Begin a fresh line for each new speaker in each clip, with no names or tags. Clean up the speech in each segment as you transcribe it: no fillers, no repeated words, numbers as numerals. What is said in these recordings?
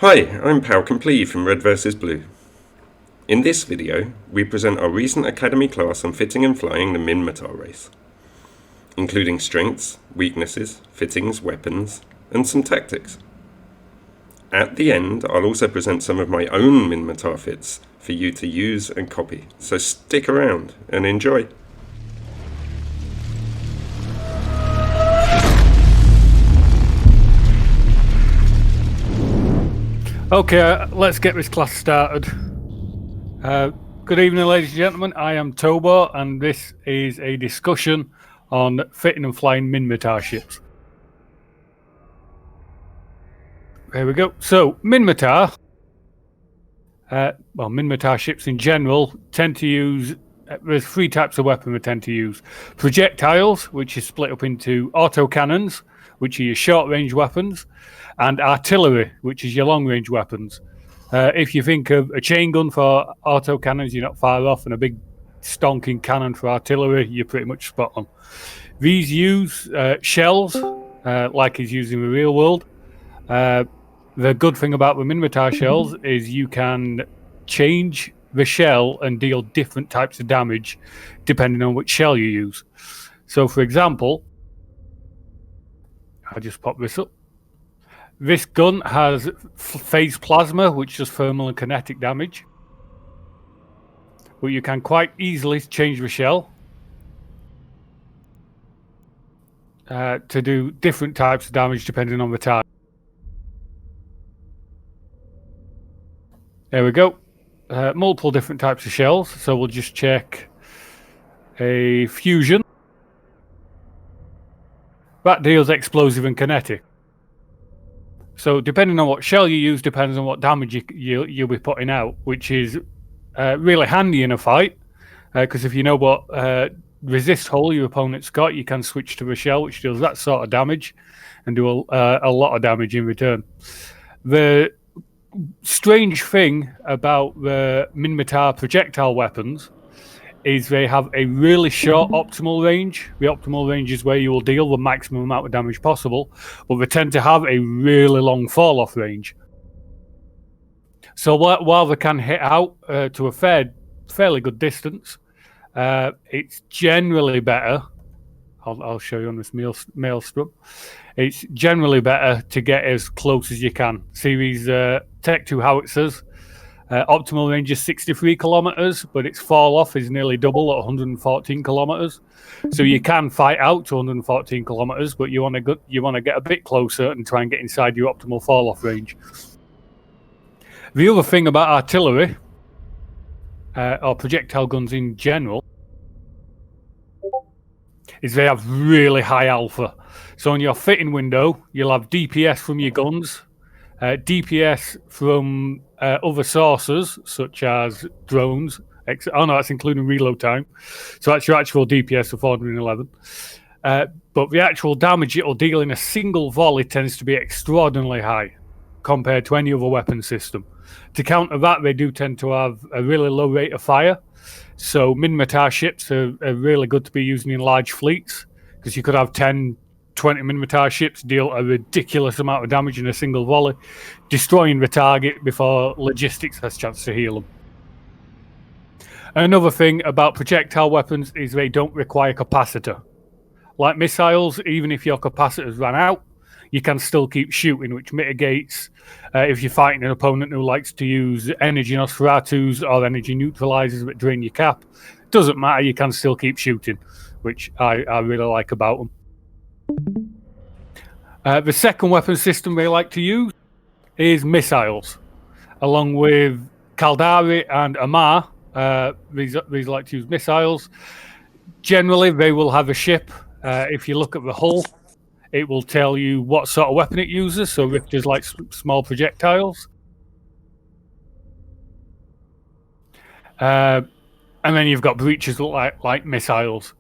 Hi, I'm Pal Complete from Red vs Blue. In this video, we present our recent Academy class on fitting and flying the Minmatar race, including strengths, weaknesses, fittings, weapons, and some tactics. At the end, I'll also present some of my own Minmatar fits for you to use and copy, so stick around and enjoy.
Okay, let's get this class started. Good evening, ladies and gentlemen. I am Tobo, and this is a discussion on fitting and flying Minmatar ships. There we go. So, Minmatar, Minmatar ships in general tend to use, there's three types of weapon they tend to use. Projectiles, which is split up into autocannons, which are your short-range weapons, and artillery, which is your long-range weapons. If you think of a chain gun for autocannons, you're not far off, and a big stonking cannon for artillery, you're pretty much spot on. These use shells, like is used in the real world. The good thing about the Minmatar shells is you can change the shell and deal different types of damage depending on which shell you use. So, for example, I'll just pop this up. This gun has phase plasma, which does thermal and kinetic damage. But you can quite easily change the shell to do different types of damage depending on the target. There we go. Multiple different types of shells. So we'll just check a fusion. That deals explosive and kinetic. So depending on what shell you use depends on what damage you'll be putting out, which is really handy in a fight, because if you know what resist hull your opponent's got, you can switch to the shell which does that sort of damage and do a lot of damage in return. The strange thing about the Minmatar projectile weapons is they have a really short optimal range. The optimal range is where you will deal the maximum amount of damage possible, but they tend to have a really long fall-off range. So while they can hit out to a fairly good distance, it's generally better. I'll show you on this Maelstrom. It's generally better to get as close as you can. See these Tech 2 howitzers? Optimal range is 63 kilometers, but its fall off is nearly double at 114 kilometers. So you can fight out to 114 kilometers, but you want to get a bit closer and try and get inside your optimal fall off range. The other thing about artillery or projectile guns in general is they have really high alpha. So in your fitting window, you'll have DPS from your guns, DPS from other sources such as drones. That's including reload time. So that's your actual DPS of 411. But the actual damage it'll deal in a single volley tends to be extraordinarily high compared to any other weapon system. To counter that, they do tend to have a really low rate of fire. So Minmatar ships are really good to be using in large fleets, because you could have 10, 20 Minmatar ships deal a ridiculous amount of damage in a single volley, destroying the target before logistics has a chance to heal them. Another thing about projectile weapons is they don't require capacitor. Like missiles, even if your capacitors ran out, you can still keep shooting, which mitigates if you're fighting an opponent who likes to use energy Nosferatus or energy neutralizers that drain your cap. Doesn't matter, you can still keep shooting, which I really like about them. The second weapon system they like to use is missiles. Along with Caldari and Amar, these like to use missiles. Generally, they will have a ship. If you look at the hull, it will tell you what sort of weapon it uses. So Rupture's like small projectiles. And then you've got breaches like missiles.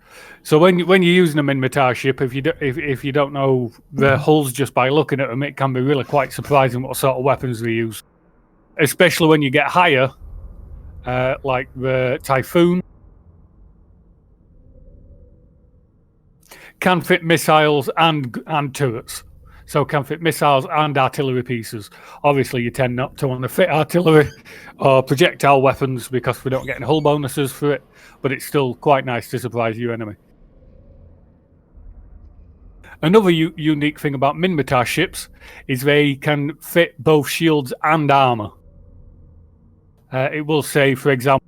So when you're using a Minmatar ship, if you don't know the hulls just by looking at them, it can be really quite surprising what sort of weapons they use. Especially when you get higher, like the Typhoon. Can fit missiles and turrets. so can fit missiles and artillery pieces. Obviously, you tend not to want to fit artillery or projectile weapons because we don't get any hull bonuses for it, but it's still quite nice to surprise your enemy. Another unique thing about Minmatar ships is they can fit both shields and armor. It will say, for example,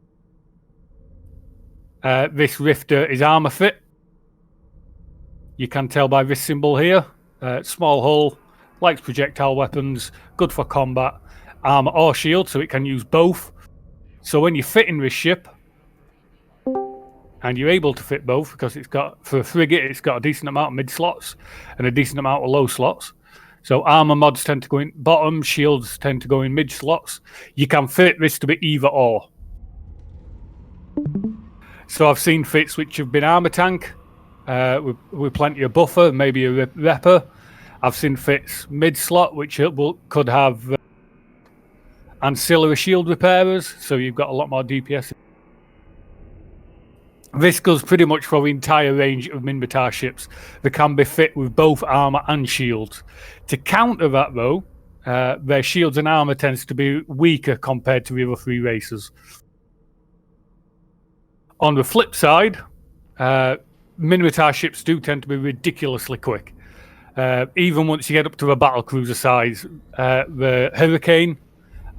this Rifter is armor fit. You can tell by this symbol here. Small hull, likes projectile weapons, good for combat, armor or shield, so it can use both. So when you're fitting this ship, and you're able to fit both, because it's got, for a frigate, it's got a decent amount of mid slots and a decent amount of low slots. So armor mods tend to go in bottom, shields tend to go in mid slots. You can fit this to be either or. So I've seen fits which have been armor tank, with plenty of buffer, maybe a repper. I've seen fits mid slot, which could have ancillary shield repairers, so you've got a lot more DPS. This goes pretty much for the entire range of Minmatar ships. They can be fit with both armor and shields. To counter that, though, their shields and armor tends to be weaker compared to the other three races. On the flip side, Minmatar ships do tend to be ridiculously quick. Even once you get up to a battlecruiser size, the Hurricane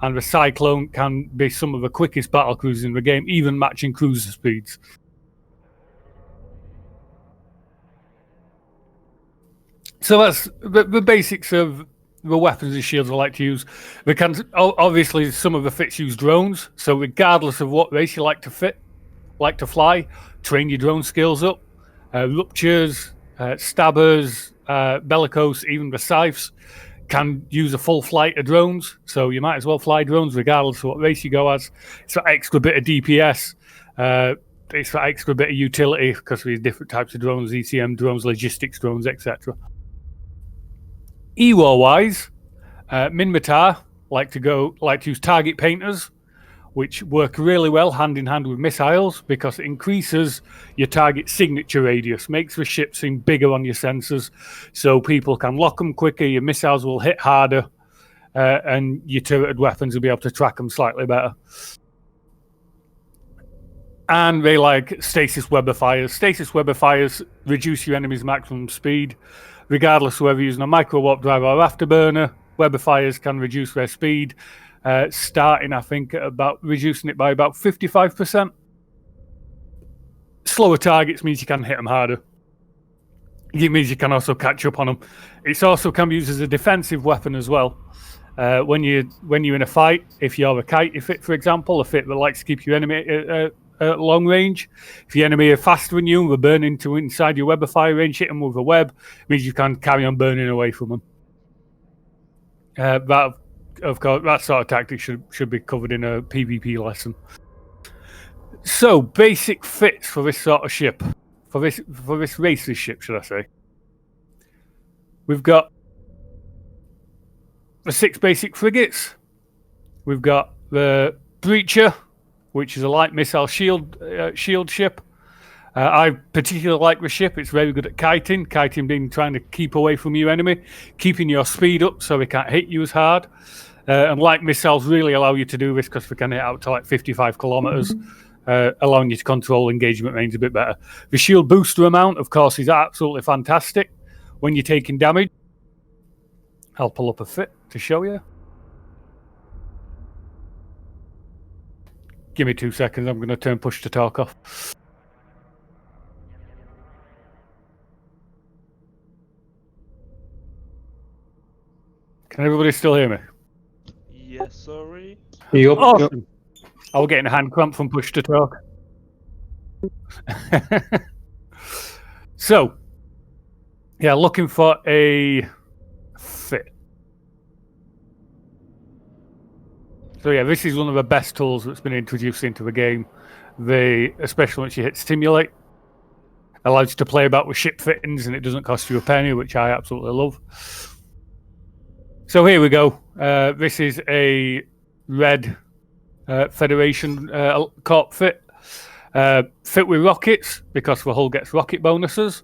and the Cyclone can be some of the quickest battlecruisers in the game, even matching cruiser speeds. So that's the basics of the weapons and shields I like to use. They can, obviously, some of the fits use drones, so regardless of what race you like to fly, train your drone skills up. Ruptures, stabbers, bellicose, even the Scythes can use a full flight of drones, so you might as well fly drones regardless of what race you go as. It's that extra bit of DPS, it's that extra bit of utility because we have different types of drones, ECM drones, logistics drones, etc. E-war-wise, Minmatar like to use target painters, which work really well hand in hand with missiles because it increases your target signature radius, makes the ship seem bigger on your sensors, so people can lock them quicker, your missiles will hit harder, and your turreted weapons will be able to track them slightly better. And they like stasis Weber fires. Stasis Weber fires reduce your enemy's maximum speed, regardless of whether you're using a micro warp drive or afterburner. Weber fires can reduce their speed, starting, I think, at about reducing it by about 55%. Slower targets means you can hit them harder. It means you can also catch up on them. It also can be used as a defensive weapon as well. When you're in a fight, if you're a kite fit, for example, a fit that likes to keep your enemy at long range. If your enemy are faster than you and they're burning inside your Weber fire range, hit them with a web, means you can carry on burning away from them. That, of course, that sort of tactic should be covered in a PvP lesson. So, basic fits for this sort of ship, for this race's ship, should I say? We've got the 6 basic frigates. We've got the Breacher, which is a light missile shield ship. I particularly like the ship. It's very good at kiting. Kiting being trying to keep away from your enemy, keeping your speed up so they can't hit you as hard. And light missiles really allow you to do this because they can hit out to like 55 kilometers, allowing you to control engagement range a bit better. The shield booster amount, of course, is absolutely fantastic when you're taking damage. I'll pull up a fit to show you. Give me 2 seconds. I'm going to turn push to talk off. Can everybody still hear me?
Yes, sorry.
Yep.
Awesome. I was getting a hand cramp from push to talk. So, yeah, looking for a fit. So yeah, this is one of the best tools that's been introduced into the game. Especially once you hit Stimulate, allows you to play about with ship fittings and it doesn't cost you a penny, which I absolutely love. So here we go. This is a red Federation Corp fit. Fit with rockets because the hull gets rocket bonuses.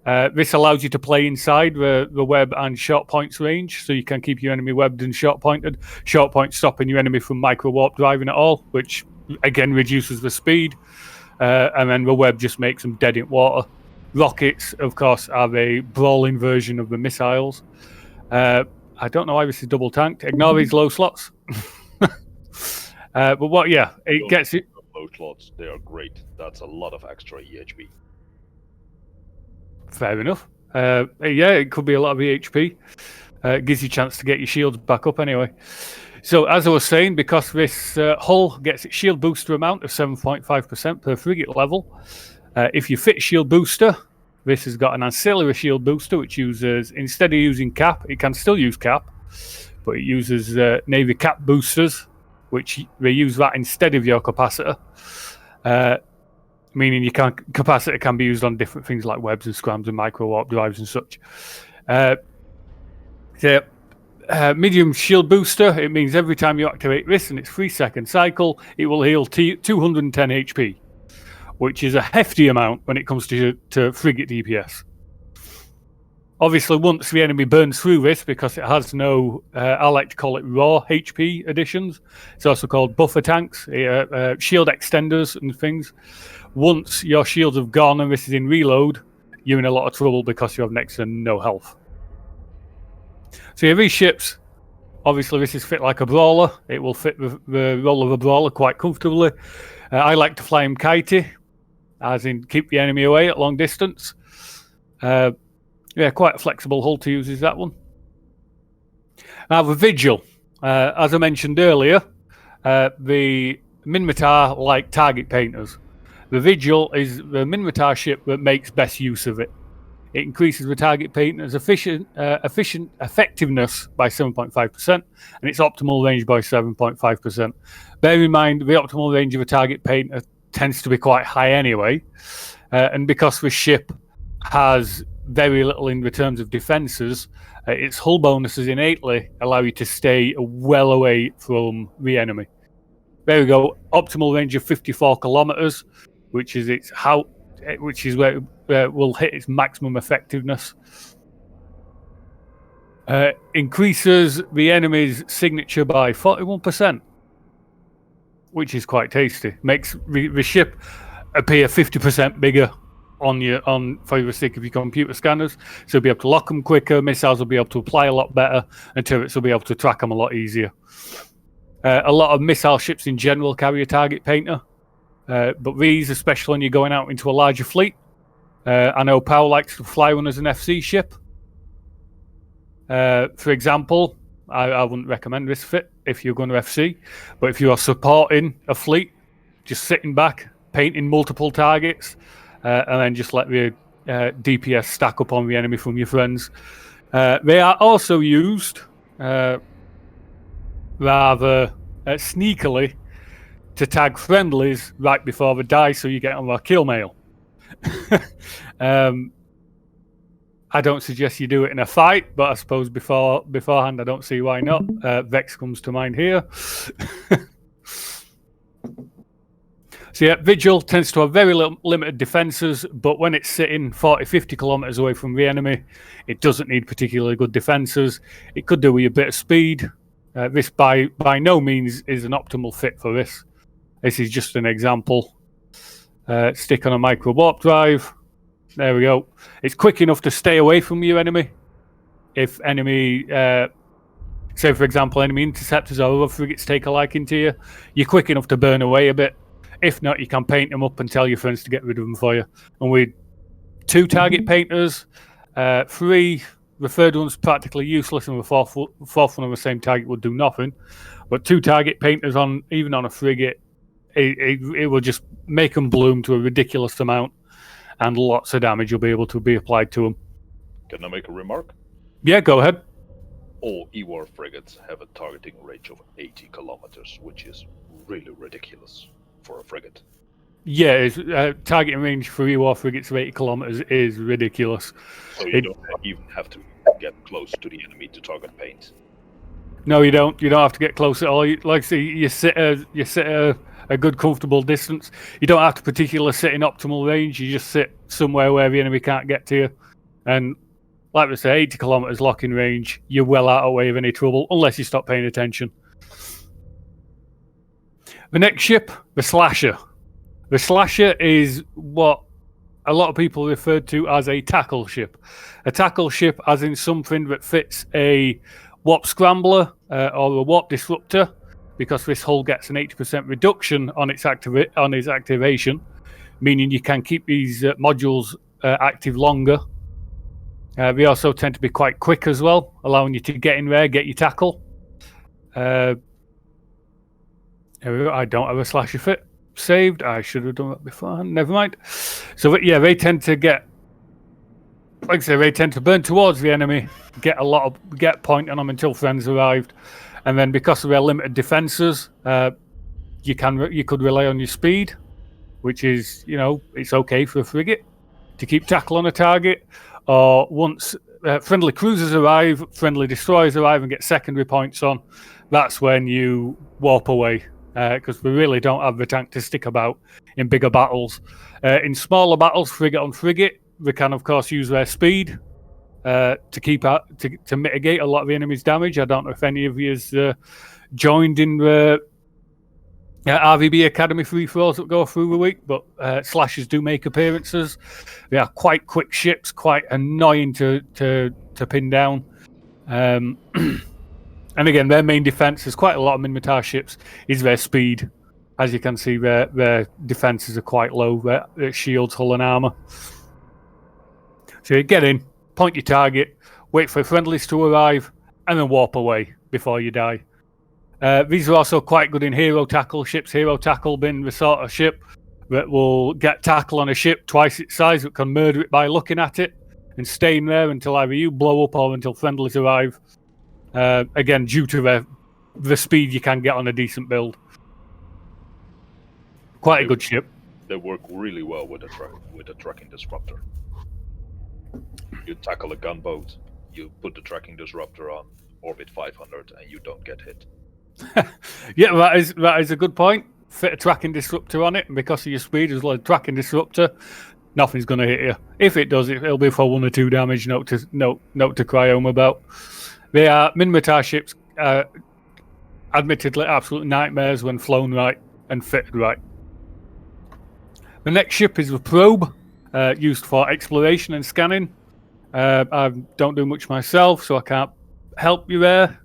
This allows you to play inside the web and short points range, so you can keep your enemy webbed and short pointed. Short point stopping your enemy from micro warp driving at all, which again reduces the speed. And then the web just makes them dead in water. Rockets, of course, are a brawling version of the missiles. I don't know why this is double tanked. Ignore these low slots. But what? Yeah, it gets it.
Low slots, they are great. That's a lot of extra EHP.
Fair enough. Yeah, it could be a lot of EHP. It gives you a chance to get your shields back up anyway. So, as I was saying, because this hull gets its shield booster amount of 7.5% per frigate level, if you fit shield booster, this has got an ancillary shield booster, which uses, instead of using cap, it can still use cap, but it uses Navy cap boosters, which they use that instead of your capacitor. Meaning capacitor can be used on different things like webs and scrams and micro warp drives and such. Medium shield booster, it means every time you activate this in its 3-second cycle, it will heal 210 HP, which is a hefty amount when it comes to frigate DPS. Obviously, once the enemy burns through this, because it has no, I like to call it raw HP additions, it's also called buffer tanks, shield extenders and things. Once your shields have gone and this is in reload, you're in a lot of trouble because you have next to no health. So yeah, these ships, obviously this is fit like a brawler. It will fit the role of a brawler quite comfortably. I like to fly him kitey, as in keep the enemy away at long distance. Yeah, quite a flexible hull to use is that one. Now the Vigil, as I mentioned earlier, the Minmatar like target painters. The Vigil is the Minmatar ship that makes best use of it. It increases the target painter's effectiveness by 7.5% and its optimal range by 7.5%. Bear in mind, the optimal range of a target painter tends to be quite high anyway, and because the ship has very little in the terms of defences, its hull bonuses innately allow you to stay well away from the enemy. There we go, optimal range of 54 kilometres, which is where it will hit its maximum effectiveness. Increases the enemy's signature by 41%, which is quite tasty. Makes the ship appear 50% bigger for the sake of your computer scanners, so you'll be able to lock them quicker, missiles will be able to apply a lot better, and turrets will be able to track them a lot easier. A lot of missile ships in general carry a target painter, but these, especially when you're going out into a larger fleet. I know Powell likes to fly one as an FC ship. For example, I wouldn't recommend this fit if you're going to FC, but if you are supporting a fleet, just sitting back, painting multiple targets, and then just let the DPS stack up on the enemy from your friends. They are also used rather sneakily to tag friendlies right before they die, so you get on their kill mail. I don't suggest you do it in a fight, but I suppose beforehand I don't see why not. Vex comes to mind here. So yeah, Vigil tends to have very limited defences, but when it's sitting 40-50 kilometres away from the enemy, it doesn't need particularly good defences. It could do with a bit of speed. This by no means is an optimal fit for this. This is just an example. Stick on a micro warp drive. There we go. It's quick enough to stay away from your enemy. If enemy, say for example, enemy interceptors or other frigates take a liking to you, you're quick enough to burn away a bit. If not, you can paint them up and tell your friends to get rid of them for you. And with 2 target painters, 3, the third one's practically useless, and the fourth one on the same target would do nothing. But 2 target painters even on a frigate, it will just make them bloom to a ridiculous amount, and lots of damage will be able to be applied to them.
Can I make a remark?
Yeah, go ahead.
All E-War frigates have a targeting range of 80 kilometers, which is really ridiculous for a frigate.
Yeah, targeting range for E-War frigates of 80 kilometers is ridiculous.
So you don't even have to get close to the enemy to target paint.
No, you don't. You don't have to get close at all. Like I say, you sit at a good, comfortable distance. You don't have to particularly sit in optimal range. You just sit somewhere where the enemy can't get to you. And like we say, 80 kilometers locking range, you're well out of the way of any trouble, unless you stop paying attention. The next ship, the Slasher. The Slasher is what a lot of people refer to as a tackle ship. A tackle ship as in something that fits a warp scrambler or a warp disruptor, because this hull gets an 80% reduction on its activation, meaning you can keep these modules active longer. They also tend to be quite quick as well, allowing you to get in there, get your tackle. I don't have a Slasher fit saved. I should have done that before. Never mind. So yeah, they tend to get, like I say, they tend to burn towards the enemy, get point on them until friends arrived, and then because of their limited defenses, you could rely on your speed, which is, it's okay for a frigate to keep tackle on a target. Or once friendly cruisers arrive, friendly destroyers arrive and get secondary points on, that's when you warp away, because we really don't have the tank to stick about in bigger battles. In smaller battles, frigate on frigate, they can of course use their speed to mitigate a lot of the enemy's damage. I don't know if any of you has joined in the RvB Academy free throws that go through the week, but Slashers do make appearances. They are quite quick ships, quite annoying to pin down. And again, their main defense, is quite a lot of Minmatar ships, is their speed. As you can see, their defenses are quite low, their shields, hull and armor. So you get in, point your target, wait for friendlies to arrive, and then warp away before you die. These are also quite good in hero tackle ships. Hero tackle being the sort of ship that will get tackle on a ship twice its size, that can murder it by looking at it and staying there until either you blow up or until friendlies arrive. Again, due to the speed you can get on a decent build. Quite a good ship.
They work really well with a tracking disruptor. You tackle a gunboat, you put the tracking disruptor on orbit 500, and you don't get hit.
Yeah, that is a good point. Fit a tracking disruptor on it, and because of your speed as well as tracking disruptor, nothing's going to hit you. If it does, it'll be for 1 or 2 damage. Note to cry home about. They are Minmatar ships, admittedly absolute nightmares when flown right and fitted right. The next ship is the Probe, used for exploration and scanning. I don't do much myself, so I can't help you there.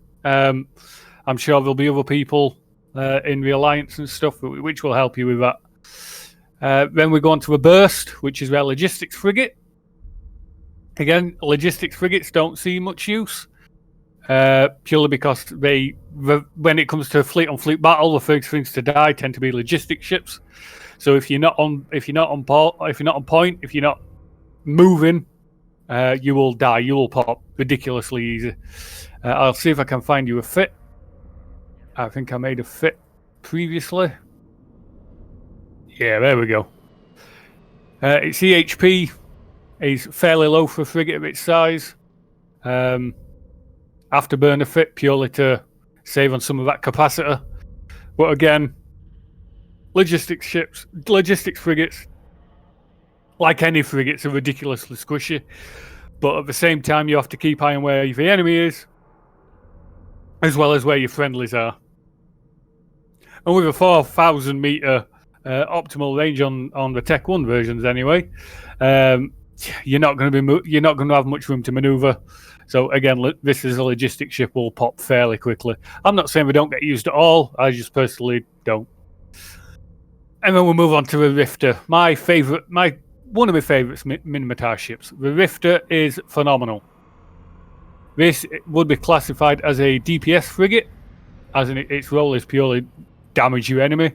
I'm sure there'll be other people in the Alliance and stuff which will help you with that. Then we go on to a Burst, which is their logistics frigate. Again, logistics frigates don't see much use, purely because when it comes to fleet-on-fleet battle, the first things to die tend to be logistics ships. So if you're not on point, if you're not moving, you will die. You will pop ridiculously easy. I'll see if I can find you a fit. I think I made a fit previously. Yeah, there we go. Its EHP is fairly low for a frigate of its size. Afterburner fit purely to save on some of that capacitor. But again, logistics frigates, like any frigates, are ridiculously squishy. But at the same time, you have to keep eye on where the enemy is, as well as where your friendlies are. And with a 4,000 meter optimal range on the Tech 1 versions, anyway, you're not going to have much room to maneuver. So again, this is a logistics ship will pop fairly quickly. I'm not saying we don't get used at all. I just personally don't. And then we'll move on to the Rifter. One of my favourites Minmatar ships. The Rifter is phenomenal. This would be classified as a DPS frigate, as in its role is purely damage your enemy.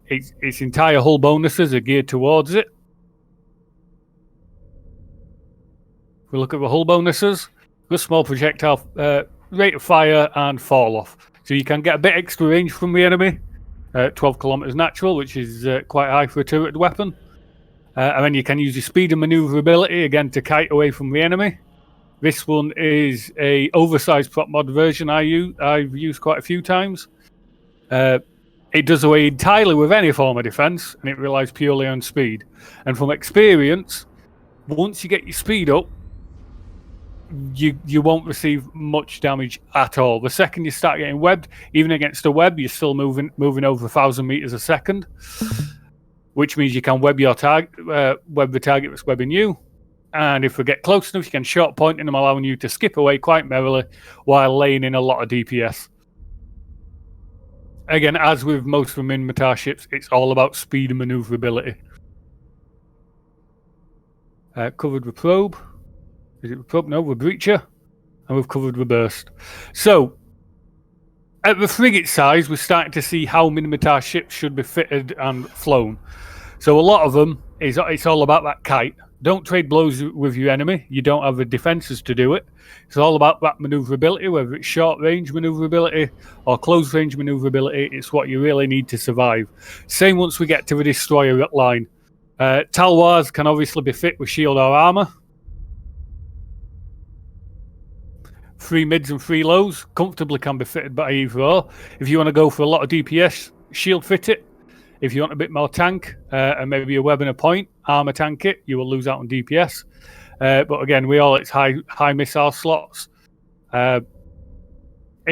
Its entire hull bonuses are geared towards it. If we look at the hull bonuses, good small projectile rate of fire and fall off. So you can get a bit extra range from the enemy. 12 kilometers natural, which is quite high for a turret weapon. And then you can use your speed and maneuverability again to kite away from the enemy. This one is a oversized prop mod version I've used quite a few times. It does away entirely with any form of defense, and it relies purely on speed. And from experience, once you get your speed up, you won't receive much damage at all. The second you start getting webbed, even against a web, you're still moving over 1,000 meters a second, which means you can web your target, web the target that's webbing you. And if we get close enough, you can short point them, allowing you to skip away quite merrily while laying in a lot of DPS. Again, as with most of the Minmatar ships, it's all about speed and maneuverability. Covered with probe. Is it with probe? No, with breacher. And we've covered with burst. So, at the frigate size, we're starting to see how Minmatar ships should be fitted and flown. So a lot of them, it's all about that kite. Don't trade blows with your enemy. You don't have the defenses to do it. It's all about that maneuverability, whether it's short range maneuverability or close range maneuverability. It's what you really need to survive. Same once we get to the destroyer line. Talwars can obviously be fit with shield or armor. 3 mids and 3 lows comfortably can be fitted by either or. If you want to go for a lot of DPS, shield fit it. If you want a bit more tank and maybe a web and a point, armor tank it, you will lose out on DPS. But again, it's high missile slots. It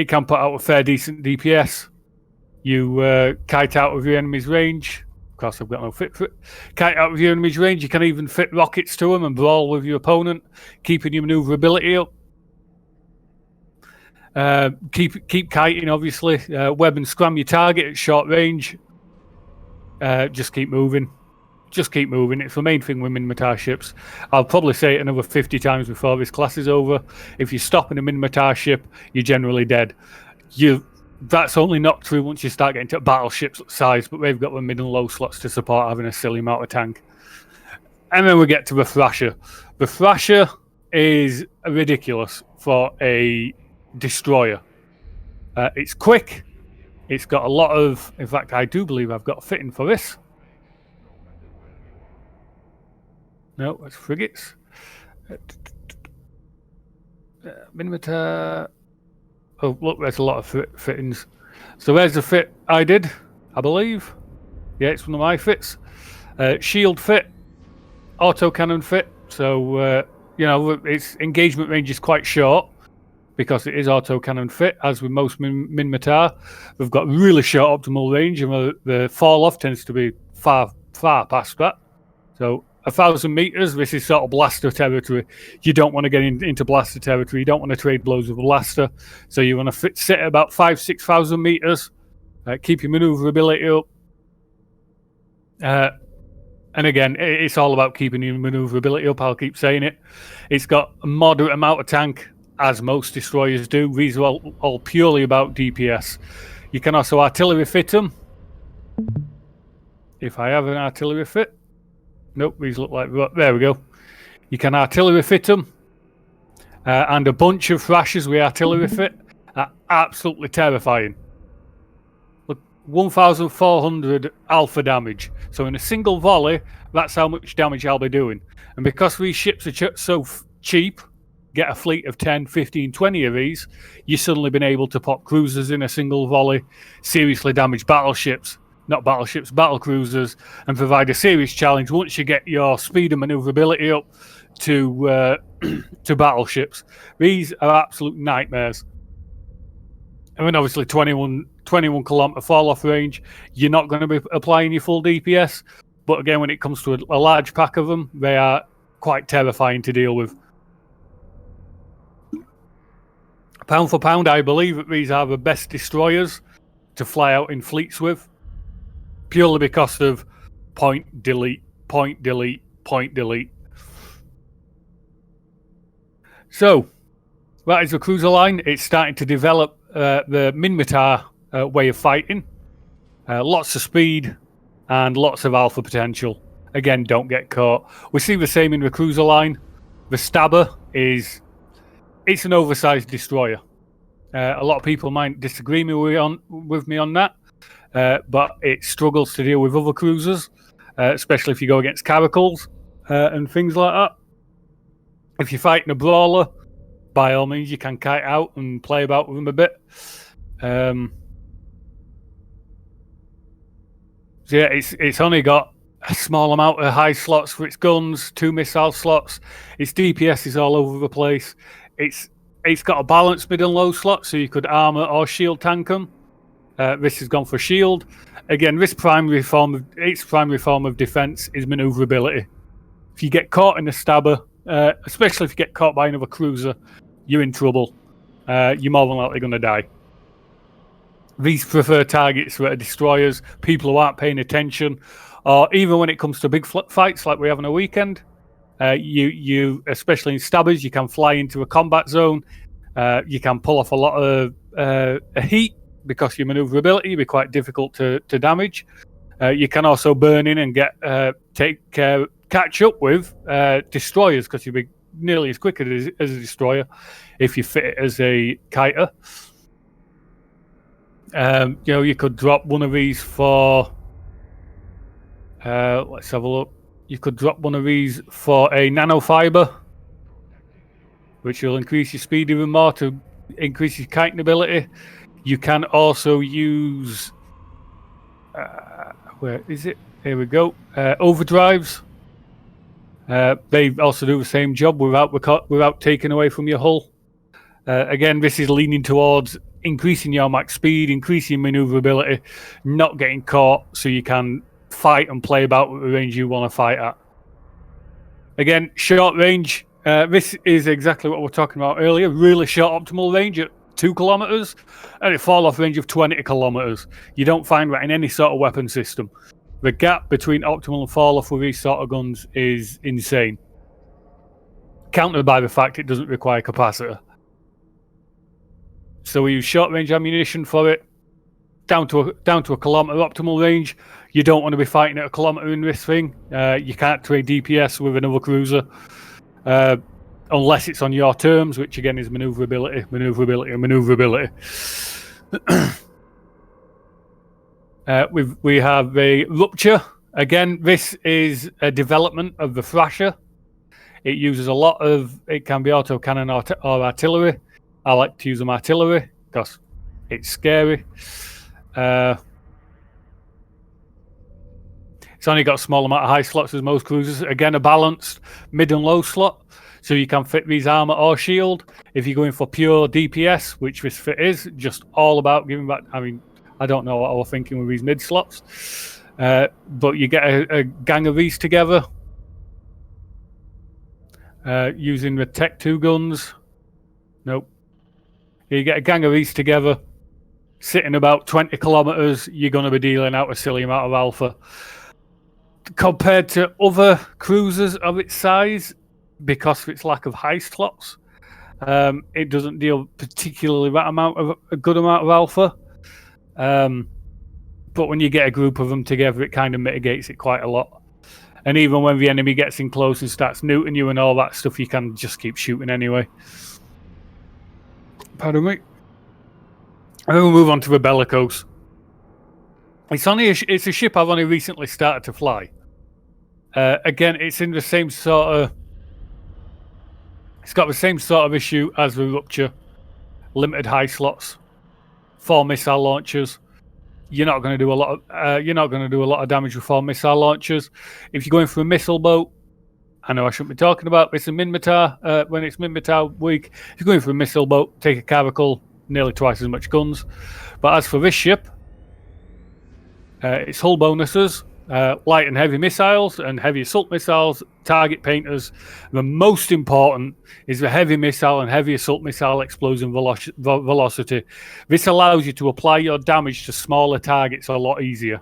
can put out a fair decent DPS. You kite out of your enemy's range. Of course, I've got no fit for it. Kite out of your enemy's range. You can even fit rockets to them and brawl with your opponent, keeping your maneuverability up. Keep kiting, obviously. Web and scram your target at short range. Just keep moving. Just keep moving. It's the main thing with Minmatar ships. I'll probably say it another 50 times before this class is over. If you stop in a Minmatar ship, you're generally dead. That's only not true once you start getting to battleship size, but they've got the mid and low slots to support having a silly amount of tank. And then we get to the Thrasher. The Thrasher is ridiculous for a destroyer. It's quick. It's got a lot of... In fact, I do believe I've got a fitting for this. No, it's frigates. Minmatar. Oh, look, there's a lot of fittings. So there's the fit I did, I believe. Yeah, it's one of my fits. Shield fit. Autocannon fit. So, its engagement range is quite short because it is autocannon fit, as with most Minmatar. We've got really short optimal range, and the fall-off tends to be far past that. So 1,000 meters, this is sort of blaster territory. You don't want to get into blaster territory. You don't want to trade blows with a blaster. So you want to sit at about 5,000-6,000 meters. Keep your maneuverability up. And again, it's all about keeping your maneuverability up. I'll keep saying it. It's got a moderate amount of tank, as most destroyers do. These are all purely about DPS. You can also artillery fit them. If I have an artillery fit. Nope, these look like... There we go. You can artillery fit them. And a bunch of Thrashers with artillery fit are absolutely terrifying. Look, 1,400 alpha damage. So in a single volley, that's how much damage I'll be doing. And because these ships are so cheap, get a fleet of 10, 15, 20 of these, you've suddenly been able to pop cruisers in a single volley, seriously damage battleships. Not battleships, battle cruisers, and provide a serious challenge once you get your speed and maneuverability up to battleships. These are absolute nightmares. I mean, obviously, 21 kilometer fall-off range, you're not going to be applying your full DPS, but again, when it comes to a large pack of them, they are quite terrifying to deal with. Pound for pound, I believe that these are the best destroyers to fly out in fleets with. Purely because of point, delete, point, delete, point, delete. So, that is the cruiser line. It's starting to develop the Minmatar way of fighting. Lots of speed and lots of alpha potential. Again, don't get caught. We see the same in the cruiser line. The Stabber it's an oversized destroyer. A lot of people might disagree with me on that. But it struggles to deal with other cruisers, especially if you go against caracals and things like that. If you're fighting a brawler, by all means, you can kite out and play about with them a bit. So yeah, it's only got a small amount of high slots for its guns, 2 missile slots. Its DPS is all over the place. It's got a balanced mid and low slot, so you could armor or shield tank them. This has gone for shield. Again, its primary form of defense is maneuverability. If you get caught in a stabber, especially if you get caught by another cruiser, you're in trouble. You're more than likely going to die. These prefer targets that are destroyers, people who aren't paying attention, or even when it comes to big fights like we have on a weekend, you especially in stabbers, you can fly into a combat zone. You can pull off a lot of heat because your maneuverability will be quite difficult to damage. You can also burn in and catch up with destroyers because you'll be nearly as quick as a destroyer if you fit it as a kiter. You could drop one of these for. Let's have a look. You could drop one of these for a nanofiber, which will increase your speed even more to increase your kiting ability. You can also use. Where is it? Here we go. Overdrives. They also do the same job without taking away from your hull. Again, this is leaning towards increasing your max speed, increasing maneuverability, not getting caught, so you can fight and play about with the range you want to fight at. Again, short range. This is exactly what we were talking about earlier. Really short optimal range at 2 kilometers and a fall-off range of 20 kilometers. You don't find that in any sort of weapon system. The gap between optimal and fall-off with these sort of guns is insane. Countered by the fact it doesn't require capacitor. So we use short-range ammunition for it. Down to a kilometer optimal range. You don't want to be fighting at a kilometer in this thing. You can't trade DPS with another cruiser. Unless it's on your terms, which again is maneuverability. We have a Rupture. Again, this is a development of the Thrasher. It uses a lot of, it can be autocannon or artillery. I like to use them artillery because it's scary. It's only got a small amount of high slots as most cruisers. Again, a balanced mid and low slot. So you can fit these armor or shield. If you're going for pure DPS, which this fit is, just all about giving back. I mean, I don't know what I was thinking with these mid slots. But you get a gang of these together. Using the Tech 2 guns. Nope. You get a gang of these together. Sitting about 20 kilometers, you're going to be dealing out a silly amount of alpha. Compared to other cruisers of its size, because of its lack of high slots, it doesn't deal particularly a good amount of alpha. But when you get a group of them together, it kind of mitigates it quite a lot. And even when the enemy gets in close and starts neuting you and all that stuff, you can just keep shooting anyway. Pardon me. And then we'll move on to the Bellicose. It's a ship I've only recently started to fly. Again, it's in the same sort of. It's got the same sort of issue as the Rupture. Limited high slots, 4 missile launchers. You're not going to do a lot of damage with 4 missile launchers. If you're going for a missile boat, I know I shouldn't be talking about this in Minmatar when it's Minmatar week. If you're going for a missile boat, take a Caracal, nearly twice as much guns. But as for this ship, its hull bonuses, light and heavy missiles and heavy assault missiles, target painters. The most important is the heavy missile and heavy assault missile explosion velocity. This allows you to apply your damage to smaller targets a lot easier.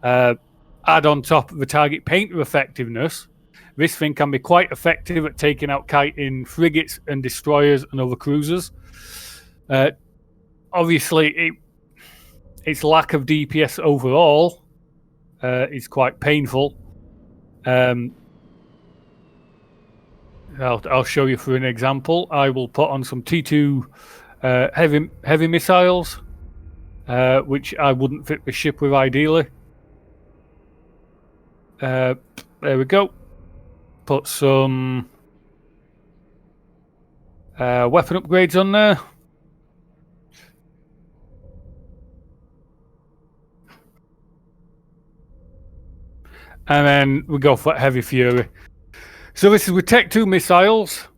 Add on top of the target painter effectiveness, this thing can be quite effective at taking out kiting frigates and destroyers and other cruisers. Obviously, its lack of DPS overall is quite painful. I'll show you for an example. I will put on some T2 heavy missiles, which I wouldn't fit the ship with ideally. There we go. Put some weapon upgrades on there. And then we go for Heavy Fury. So this is with Tech 2 missiles.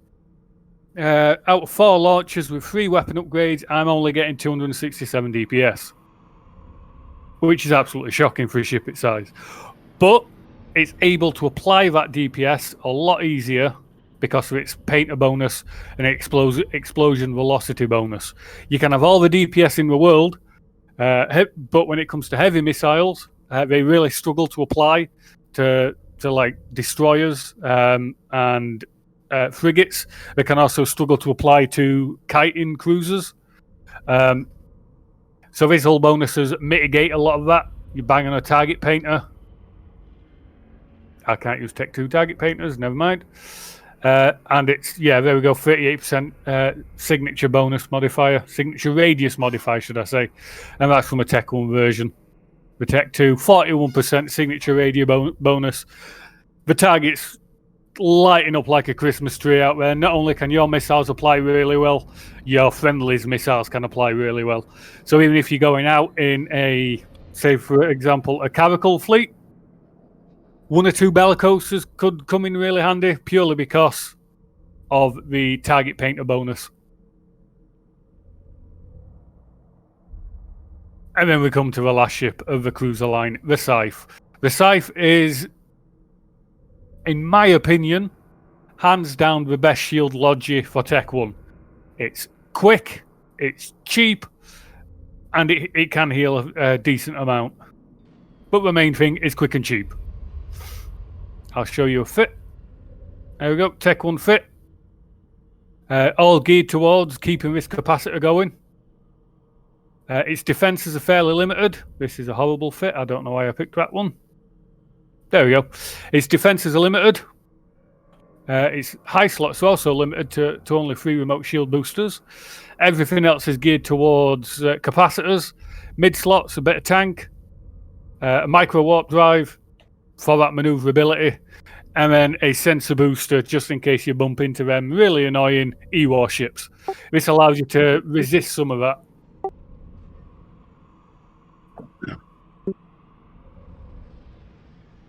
Out of 4 launchers with 3 weapon upgrades, I'm only getting 267 DPS. Which is absolutely shocking for a ship its size. But it's able to apply that DPS a lot easier because of its painter bonus and explosion velocity bonus. You can have all the DPS in the world, but when it comes to heavy missiles, they really struggle to apply to like destroyers and frigates. They can also struggle to apply to kiting cruisers. So these hull bonuses mitigate a lot of that. You bang on a target painter. I can't use Tech 2 target painters, never mind. And it's, there we go, 38% signature bonus modifier, signature radius modifier, should I say. And that's from a Tech 1 version. The Tech 2, 41% signature radius bonus. The target's lighting up like a Christmas tree out there. Not only can your missiles apply really well, your friendly's missiles can apply really well. So even if you're going out in a, say for example, a Caracal fleet, 1 or 2 bellicoses could come in really handy purely because of the target painter bonus. And then we come to the last ship of the cruiser line, the Scythe. The Scythe is, in my opinion, hands down the best shield logi for Tech 1. It's quick, it's cheap, and it can heal a decent amount. But the main thing is quick and cheap. I'll show you a fit. There we go, Tech 1 fit. All geared towards keeping this capacitor going. Its defences are fairly limited. This is a horrible fit. I don't know why I picked that one. There we go. Its defences are limited. Its high slots are also limited to only 3 remote shield boosters. Everything else is geared towards capacitors. Mid slots, a bit of tank. A micro warp drive for that manoeuvrability, and then a sensor booster just in case you bump into them really annoying E-War ships. This allows you to resist some of that.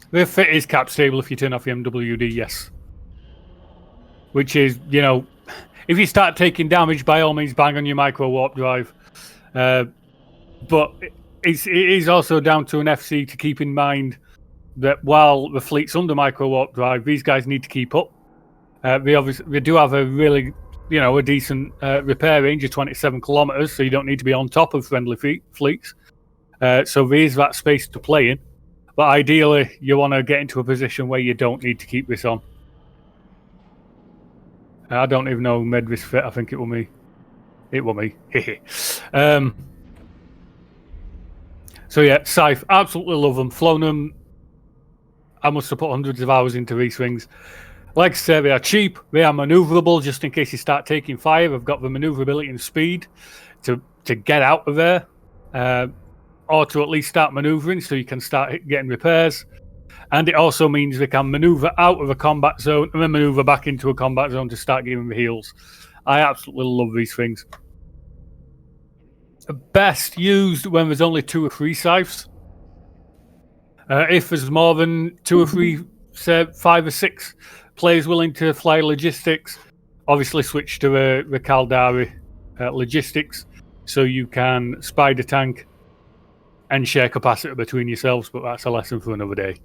The fit is cap stable if you turn off the MWD, yes. Which is, if you start taking damage, by all means bang on your micro warp drive. But it is also down to an FC to keep in mind that while the fleet's under micro warp drive, these guys need to keep up. They do have a really, a decent repair range of 27 kilometers, so you don't need to be on top of friendly fleets. So there is that space to play in. But ideally, you want to get into a position where you don't need to keep this on. I don't even know who made this fit. I think it was me. It was me. So yeah, Scythe, absolutely love them. Flown them. I must have put hundreds of hours into these things. Like I say, they are cheap. They are manoeuvrable just in case you start taking fire. They've got the manoeuvrability and speed to get out of there. Or to at least start manoeuvring so you can start getting repairs. And it also means they can manoeuvre out of a combat zone and then manoeuvre back into a combat zone to start giving the heals. I absolutely love these things. Best used when there's only 2 or 3 Scythes. If there's more than 2 or 3, say 5 or 6 players willing to fly logistics, obviously switch to the Caldari logistics so you can spider tank and share capacitor between yourselves, but that's a lesson for another day.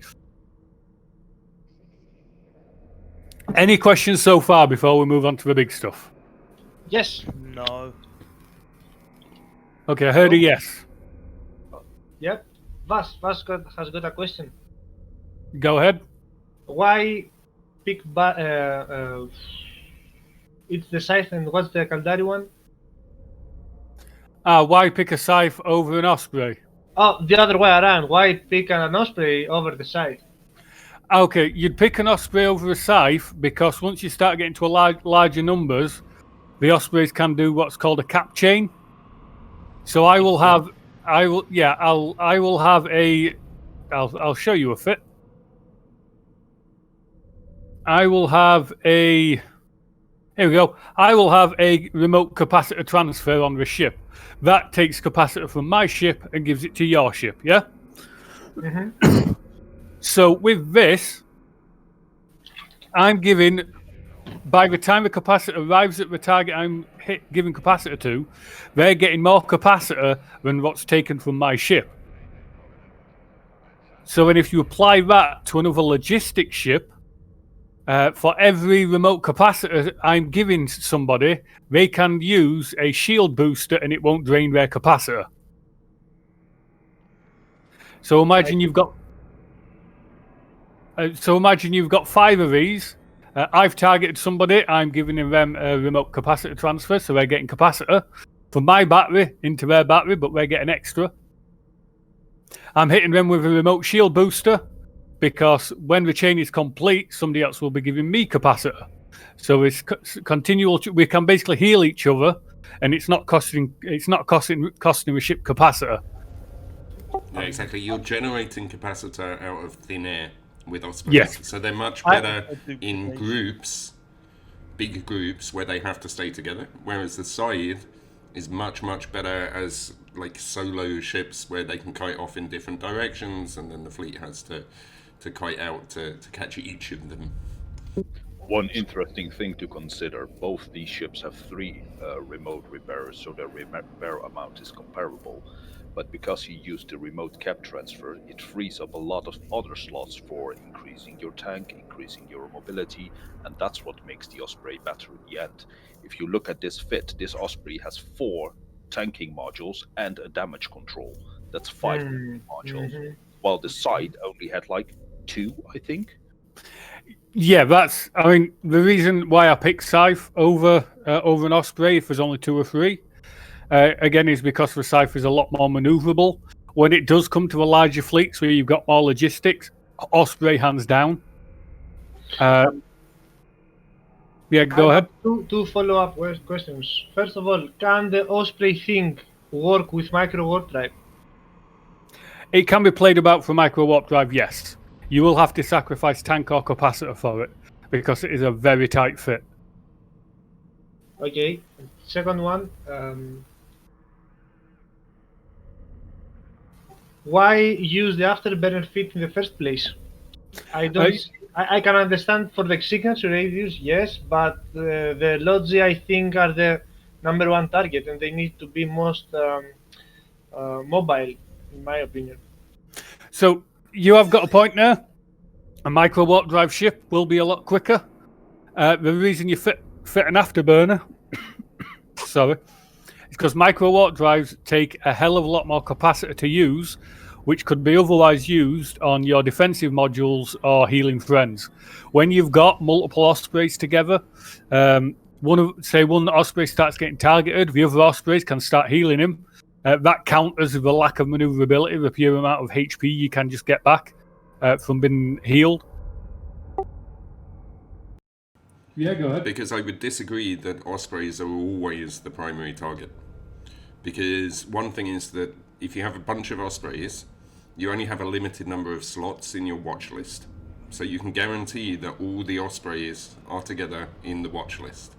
Any questions so far before we move on to the big stuff?
Yes.
No.
Okay, I heard a yes.
Yep. Vas has got a question.
Go ahead.
Why pick it's the Scythe and what's the Caldari one?
Why pick a Scythe over an Osprey?
Oh, the other way around. Why pick an Osprey over the Scythe?
Okay, you'd pick an Osprey over a Scythe because once you start getting to a larger numbers, the Ospreys can do what's called a cap chain. So I'll show you a fit. Here we go. I will have a remote capacitor transfer on the ship. That takes capacitor from my ship and gives it to your ship, yeah?
Mm-hmm.
So with this, I'm giving, by the time the capacitor arrives at the target I'm giving capacitor to, they're getting more capacitor than what's taken from my ship. So then if you apply that to another logistic ship, for every remote capacitor I'm giving somebody, they can use a shield booster and it won't drain their capacitor. So imagine you've got 5 of these. I've targeted somebody. I'm giving them a remote capacitor transfer, so they're getting capacitor from my battery into their battery, but they're getting extra. I'm hitting them with a remote shield booster because when the chain is complete, somebody else will be giving me capacitor. So it's continual. We can basically heal each other, and it's not costing the ship capacitor.
Yeah, exactly. You're generating capacitor out of thin air with Ospreys.
Yes.
So they're much better in groups, big groups, where they have to stay together. Whereas the Scythe is much, much better as like solo ships where they can kite off in different directions, and then the fleet has to kite out to catch each of them.
One interesting thing to consider, both these ships have 3 remote repairers, so their repair amount is comparable. But because you use the remote cap transfer, it frees up a lot of other slots for increasing your tank, increasing your mobility, and that's what makes the Osprey better in the end. If you look at this fit, this Osprey has 4 tanking modules and a damage control. That's 5 modules, while the Scythe only had like 2, I think.
Yeah, the reason why I picked Scythe over an Osprey if there's only 2 or 3. Again, is because the Scythe is a lot more maneuverable. When it does come to a larger fleet, so you've got more logistics, Osprey hands down. Yeah, go ahead.
2 follow-up questions. First of all, can the Osprey thing work with micro warp drive?
It can be played about for micro warp drive, yes. You will have to sacrifice tank or capacitor for it, because it is a very tight fit.
Okay. Second one, why use the Afterburner Fit in the first place? I can understand for the signature radius, yes, but the Logi, I think, are the number 1 target, and they need to be most mobile, in my opinion.
So you have got a point there. A micro warp drive ship will be a lot quicker. The reason you fit an afterburner, sorry, is because micro warp drives take a hell of a lot more capacitor to use, which could be otherwise used on your defensive modules or healing friends. When you've got multiple Ospreys together, one Osprey starts getting targeted, the other Ospreys can start healing him. That counters the lack of maneuverability, the pure amount of HP you can just get back from being healed. Yeah, go ahead.
Because I would disagree that Ospreys are always the primary target. Because one thing is that if you have a bunch of Ospreys, you only have a limited number of slots in your watch list. So you can guarantee that all the Ospreys are together in the watch list.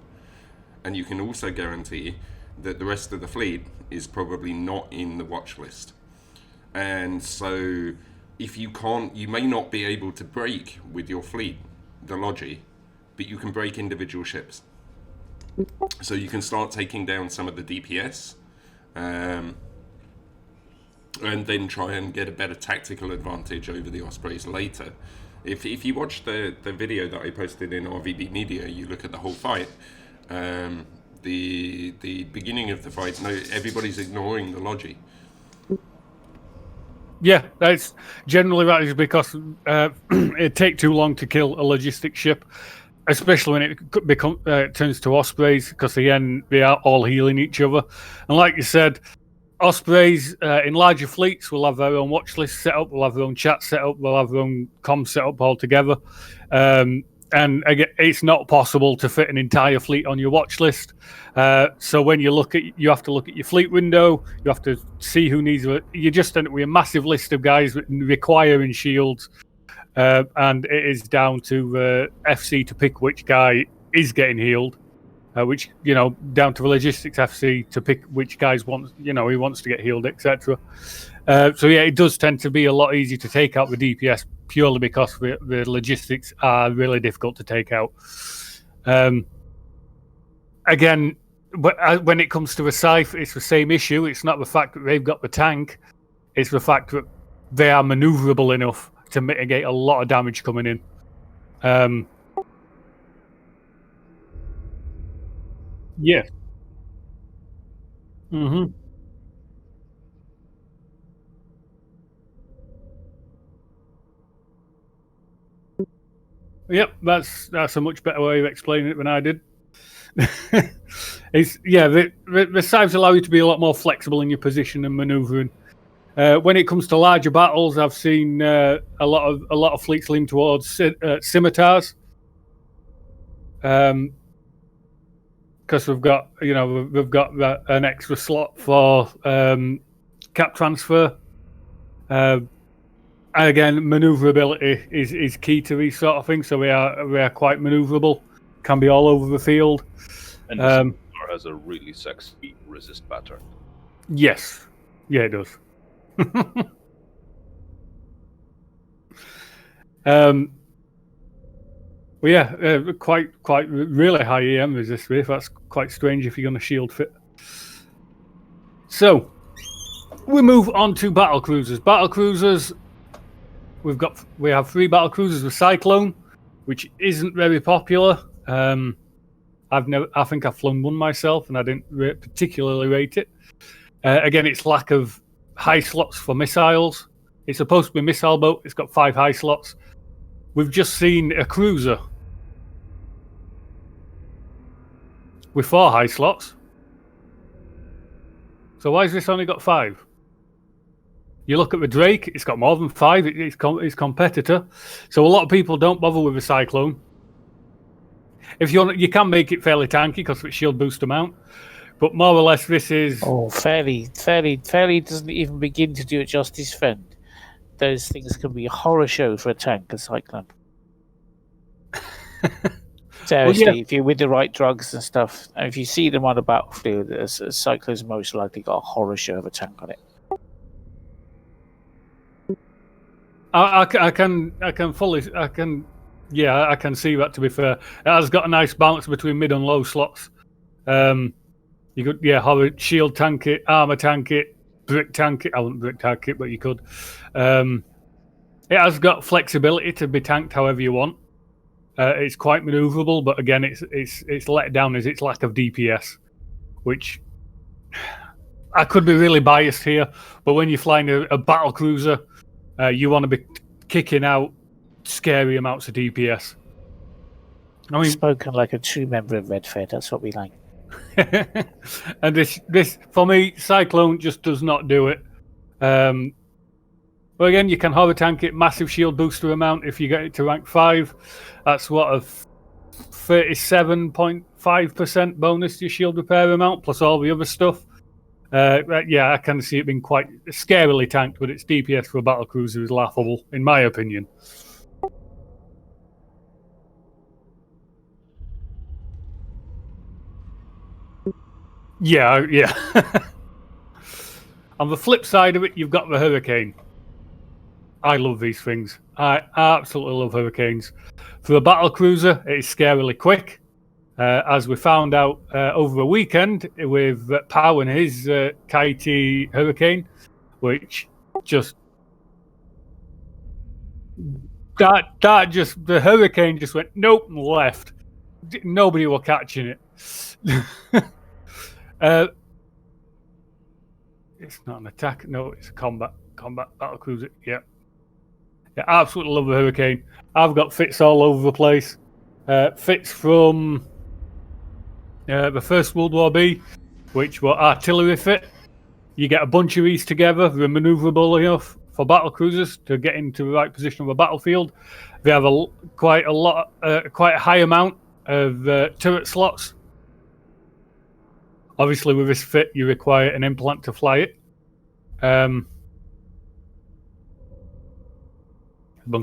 And you can also guarantee that the rest of the fleet is probably not in the watch list. And so if you may not be able to break with your fleet the Logi, but you can break individual ships. So you can start taking down some of the DPS, and then try and get a better tactical advantage over the Ospreys later. If you watch the video that I posted in RvB Media, you look at the whole fight. The beginning of the fight, everybody's ignoring the Logi.
Yeah, that's generally that is because it takes too long to kill a logistic ship, especially when it turns to Ospreys, because again they are all healing each other. And like you said, Ospreys in larger fleets will have their own watch list set up, will have their own chat set up, will have their own comm set up altogether. And again, it's not possible to fit an entire fleet on your watch list. So when you have to look at your fleet window. You have to see who needs it. You just end up with a massive list of guys requiring shields, and it is down to FC to pick which guy is getting healed. which, down to the logistics FC to pick which guys he wants to get healed, etc. So yeah, it does tend to be a lot easier to take out the DPS purely because the logistics are really difficult to take out. Again, when it comes to the Scythe, it's the same issue. It's not the fact that they've got the tank, it's the fact that they are maneuverable enough to mitigate a lot of damage coming in. Yeah. Mm-hmm. Yep, that's a much better way of explaining it than I did. The Scythes allow you to be a lot more flexible in your position and manoeuvring. When it comes to larger battles, I've seen a lot of fleets lean towards scimitars, because we've got an extra slot for cap transfer. Again, maneuverability is key to these sort of things. So we are quite maneuverable. Can be all over the field.
And the scimitar has a really sexy resist pattern.
Yes, yeah, it does. Quite really high EM resist with. That's quite strange if you're going to shield fit. So we move on to battle cruisers. Battle cruisers, we have 3 battle cruisers with Cyclone, which isn't very popular. I think I've flown one myself, and I didn't particularly rate it. Again, it's lack of high slots for missiles. It's supposed to be a missile boat. It's got 5 high slots. We've just seen a cruiser with 4 high slots. So why has this only got 5? You look at the Drake, it's got more than 5. It's competitor. So a lot of people don't bother with the Cyclone. If you can make it fairly tanky because of its shield boost amount, but more or less this is...
Oh, fairly doesn't even begin to do it justice, friend. Those things can be a horror show for a tank, a Cyclone. Seriously, if you're with the right drugs and stuff, and if you see them on the battlefield, a Cyclone's most likely got a horror show of a tank on it.
I can see that, to be fair. It has got a nice balance between mid and low slots. You could have a shield tank it, armor tank it, brick tank it. I wouldn't brick tank it, but you could. It has got flexibility to be tanked however you want. It's quite maneuverable, but again, it's let down as its lack of DPS, which I could be really biased here. But when you're flying a battle cruiser, you want to be kicking out scary amounts of DPS. I mean,
spoken like a true member of Red Fair. That's what we like.
And this for me, Cyclone just does not do it. But again, you can hover tank it, massive shield booster amount if you get it to rank 5. That's what, a 37.5% bonus to your shield repair amount, plus all the other stuff. I can see it being quite scarily tanked, but its DPS for a battle cruiser is laughable, in my opinion. Yeah. On the flip side of it, you've got the Hurricane. I love these things. I absolutely love Hurricanes. For a battle cruiser, it is scarily quick. As we found out over the weekend with Pow and his Kaiti Hurricane, which just... the Hurricane just went, nope, and left. Nobody were catching it. It's not an attack. No, it's a combat battle cruiser. Yeah, I absolutely love the Hurricane. I've got fits all over the place. Fits from the First World War B, which were artillery fit. You get a bunch of these together. They're maneuverable enough for battle cruisers to get into the right position of the battlefield. They have quite a high amount of turret slots. Obviously, with this fit, you require an implant to fly it. Bung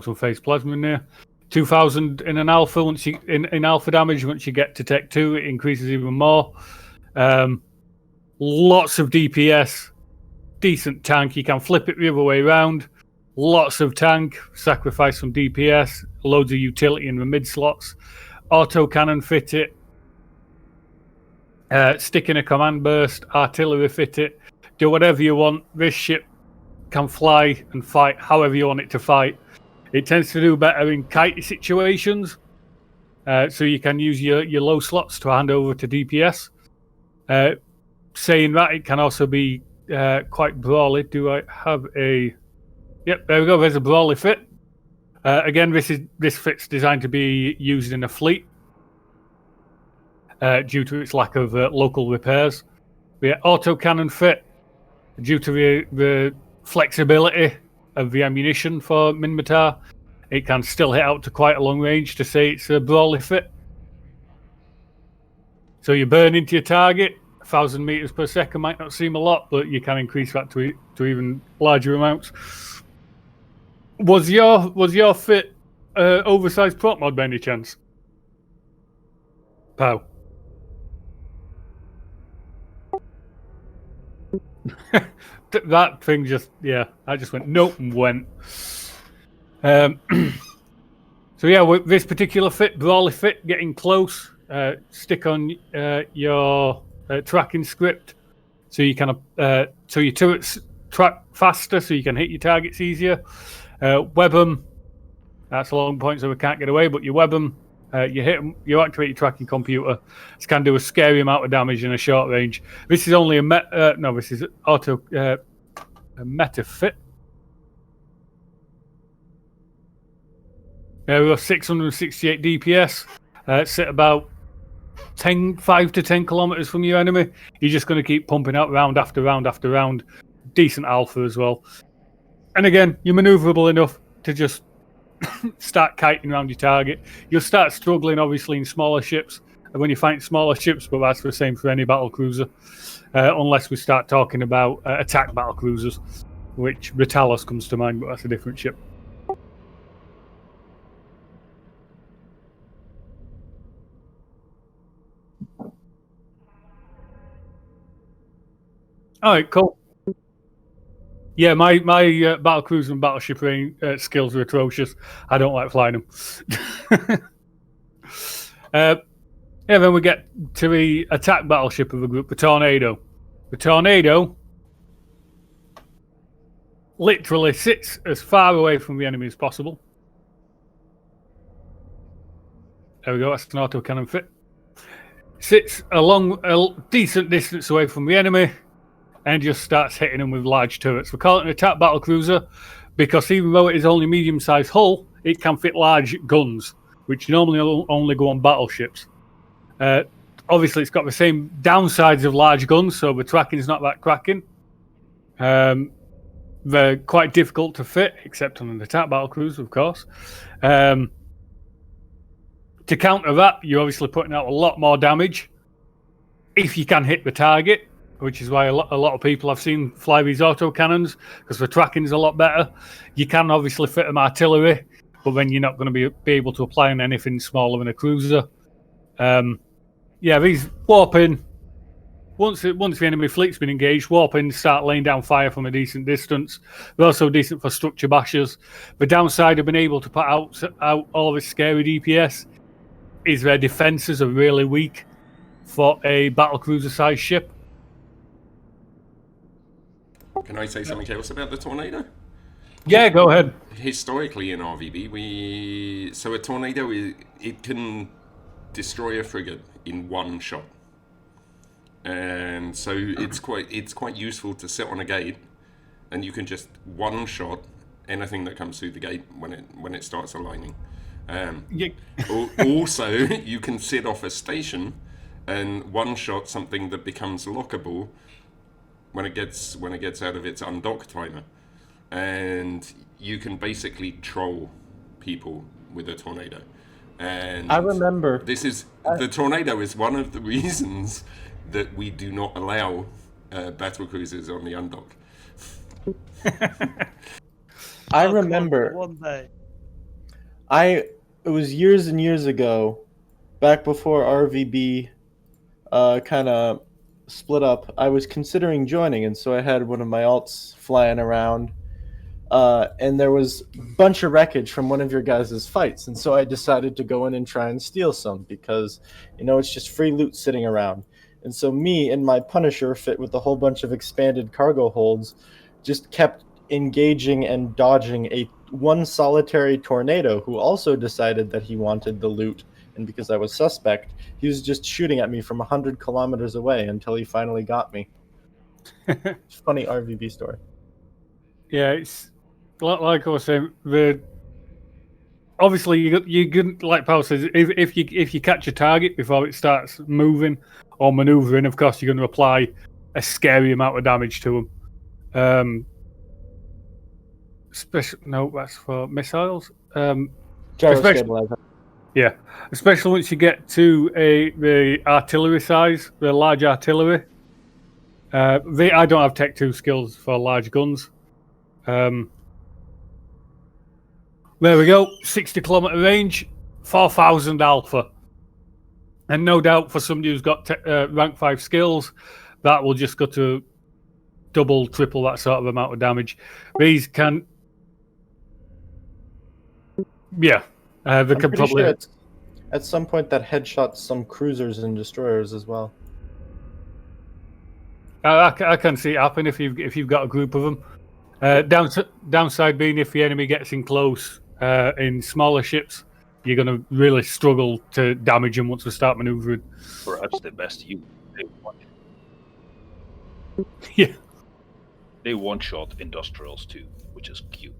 some phase plasma in there. 2,000 in an alpha. Once you in alpha damage, once you get to Tech 2, it increases even more. Lots of DPS, decent tank. You can flip it the other way around. Lots of tank, sacrifice some DPS, loads of utility in the mid slots. Auto cannon fit it. Stick in a command burst, artillery fit it. Do whatever you want. This ship can fly and fight however you want it to fight. It tends to do better in kitey situations, so you can use your low slots to hand over to DPS. Saying that, it can also be quite brawly. Do I have a... Yep, there we go. There's a brawly fit. Again, this fit's designed to be used in a fleet due to its lack of local repairs. The autocannon fit, due to the flexibility of the ammunition for Minmatar, it can still hit out to quite a long range to say it's a brawly fit. So you burn into your target, 1,000 meters per second might not seem a lot, but you can increase that to even larger amounts. Was your fit oversized prop mod by any chance? Pow. That thing just, I just went nope and went. So yeah, with this particular fit, brawly fit, getting close, stick on your tracking script, so you can so your turrets track faster, so you can hit your targets easier. Web them. That's a long point, so we can't get away. But you web them, you hit them, you activate your tracking computer. This can do a scary amount of damage in a short range. This is only this is auto a meta fit. We've got 668 DPS. Sit about 5 to 10 kilometers from your enemy. You're just going to keep pumping out round after round after round. Decent alpha as well. And again, you're maneuverable enough to just start kiting around your target. You'll start struggling, obviously, in smaller ships. And when you find smaller ships, but that's the same for any battle cruiser, unless we start talking about attack battle cruisers, which Ritalos comes to mind, but that's a different ship. All right, cool. Yeah, my battle cruiser and battleship skills are atrocious. I don't like flying them. Then we get to the attack battleship of the group, the Tornado. The Tornado literally sits as far away from the enemy as possible. There we go, that's an autocannon fit. Sits a decent distance away from the enemy and just starts hitting them with large turrets. We call it an attack battle cruiser because even though it is only medium-sized hull, it can fit large guns, which normally only go on battleships. Obviously, it's got the same downsides of large guns, so the tracking is not that cracking. They're quite difficult to fit, except on an attack battle cruiser, of course. To counter that, you're obviously putting out a lot more damage if you can hit the target, which is why a lot of people I've seen fly these autocannons, because the tracking is a lot better. You can obviously fit them artillery, but then you're not going to be able to apply on anything smaller than a cruiser. These warp in. Once the enemy fleet's been engaged, warp in, start laying down fire from a decent distance. They're also decent for structure bashers. The downside of being able to put out all of this scary DPS is their defenses are really weak for a battlecruiser-sized ship.
Can I say something else about the Tornado?
Yeah, go ahead.
Historically in RvB, so a Tornado, it can destroy a frigate in one shot. And so it's quite useful to sit on a gate, and you can just one shot anything that comes through the gate when it starts aligning. Also, you can sit off a station and one shot something that becomes lockable when it gets out of its undock timer, and you can basically troll people with a Tornado. And
I remember
the Tornado is one of the reasons that we do not allow battle cruisers on the undock.
I remember
one day.
it was years and years ago, back before RvB kind of split up. I was considering joining, and so I had one of my alts flying around, and there was a bunch of wreckage from one of your guys' fights, and so I decided to go in and try and steal some because, it's just free loot sitting around. And so me and my Punisher, fit with a whole bunch of expanded cargo holds, just kept engaging and dodging one solitary tornado who also decided that he wanted the loot, and because I was suspect, he was just shooting at me from 100 kilometers away until he finally got me. Funny RvB story.
Yeah, it's like I was saying. Obviously, you can, like Paul says, if you catch a target before it starts moving or manoeuvring, of course you're going to apply a scary amount of damage to them. That's for missiles.
Gyro stabilizer.
Yeah, especially once you get to the artillery size, the large artillery. I don't have Tech 2 skills for large guns. There we go, 60 kilometer range, 4,000 alpha. And no doubt for somebody who's got rank 5 skills, that will just go to double, triple that sort of amount of damage. These can... Yeah. They can probably...
Sure at some point that headshots some cruisers and destroyers as well.
I can see it happen if you've got a group of them. Downside being if the enemy gets in close in smaller ships, you're going to really struggle to damage them once we start manoeuvring.
Perhaps the best
Yeah.
They one-shot industrials too, which is cute.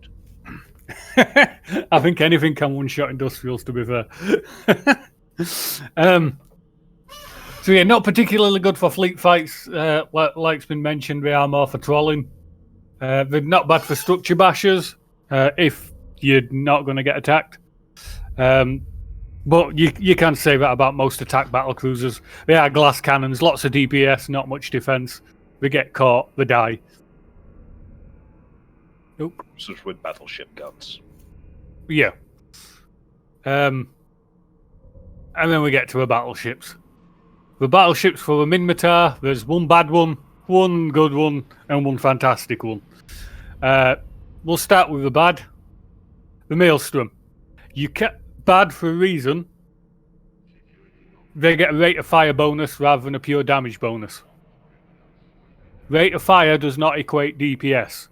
I think anything can one-shot industrials, to be fair. So yeah, not particularly good for fleet fights. Like's been mentioned, they are more for trolling. They're not bad for structure bashers if you're not going to get attacked. But you can say that about most attack battle cruisers. They are glass cannons, lots of DPS, not much defense. They get caught, they die. Nope.
Such with battleship guns.
Yeah. And then we get to the battleships. The battleships for the Minmatar, there's one bad one, one good one, and one fantastic one. We'll start with the bad. The Maelstrom. Bad for a reason. They get a rate of fire bonus rather than a pure damage bonus. Rate of fire does not equate DPS.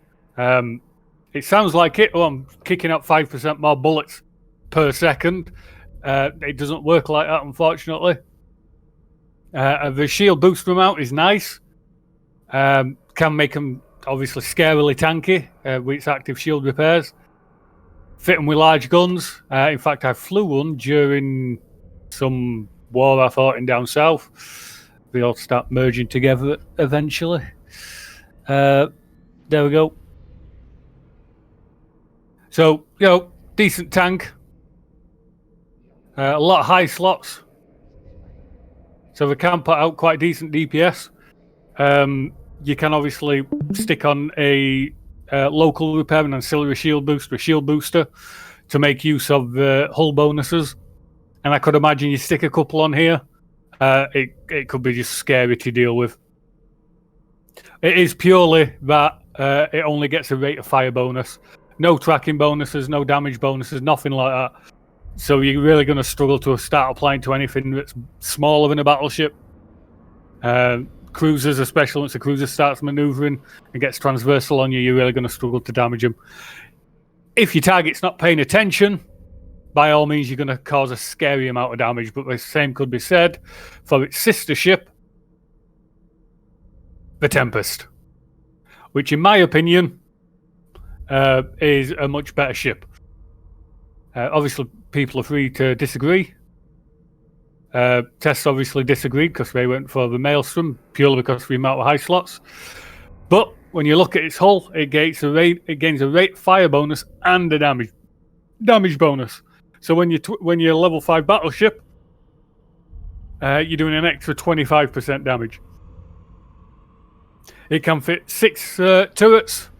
It sounds like it. Oh, I'm kicking up 5% more bullets per second. It doesn't work like that, unfortunately. The shield booster amount is nice. Can make them obviously scarily tanky with its active shield repairs. Fit them with large guns. In fact, I flew one during some war I fought in down south. They all start merging together eventually. There we go. So, decent tank. A lot of high slots. So they can put out quite decent DPS. You can obviously stick on a local repair and ancillary shield booster to make use of the hull bonuses. And I could imagine you stick a couple on here. It could be just scary to deal with. It is purely that it only gets a rate of fire bonus. No tracking bonuses, no damage bonuses, nothing like that. So you're really going to struggle to start applying to anything that's smaller than a battleship. Cruisers, especially once the cruiser starts manoeuvring and gets transversal on you, you're really going to struggle to damage them. If your target's not paying attention, by all means, you're going to cause a scary amount of damage. But the same could be said for its sister ship, the Tempest, which in my opinion is a much better ship. Obviously, people are free to disagree. Tests obviously disagreed because they went for the Maelstrom purely because of the amount of high slots. But when you look at its hull, it gains a rate fire bonus and a damage bonus. So when you're a level 5 battleship, you're doing an extra 25% damage. It can fit 6 turrets,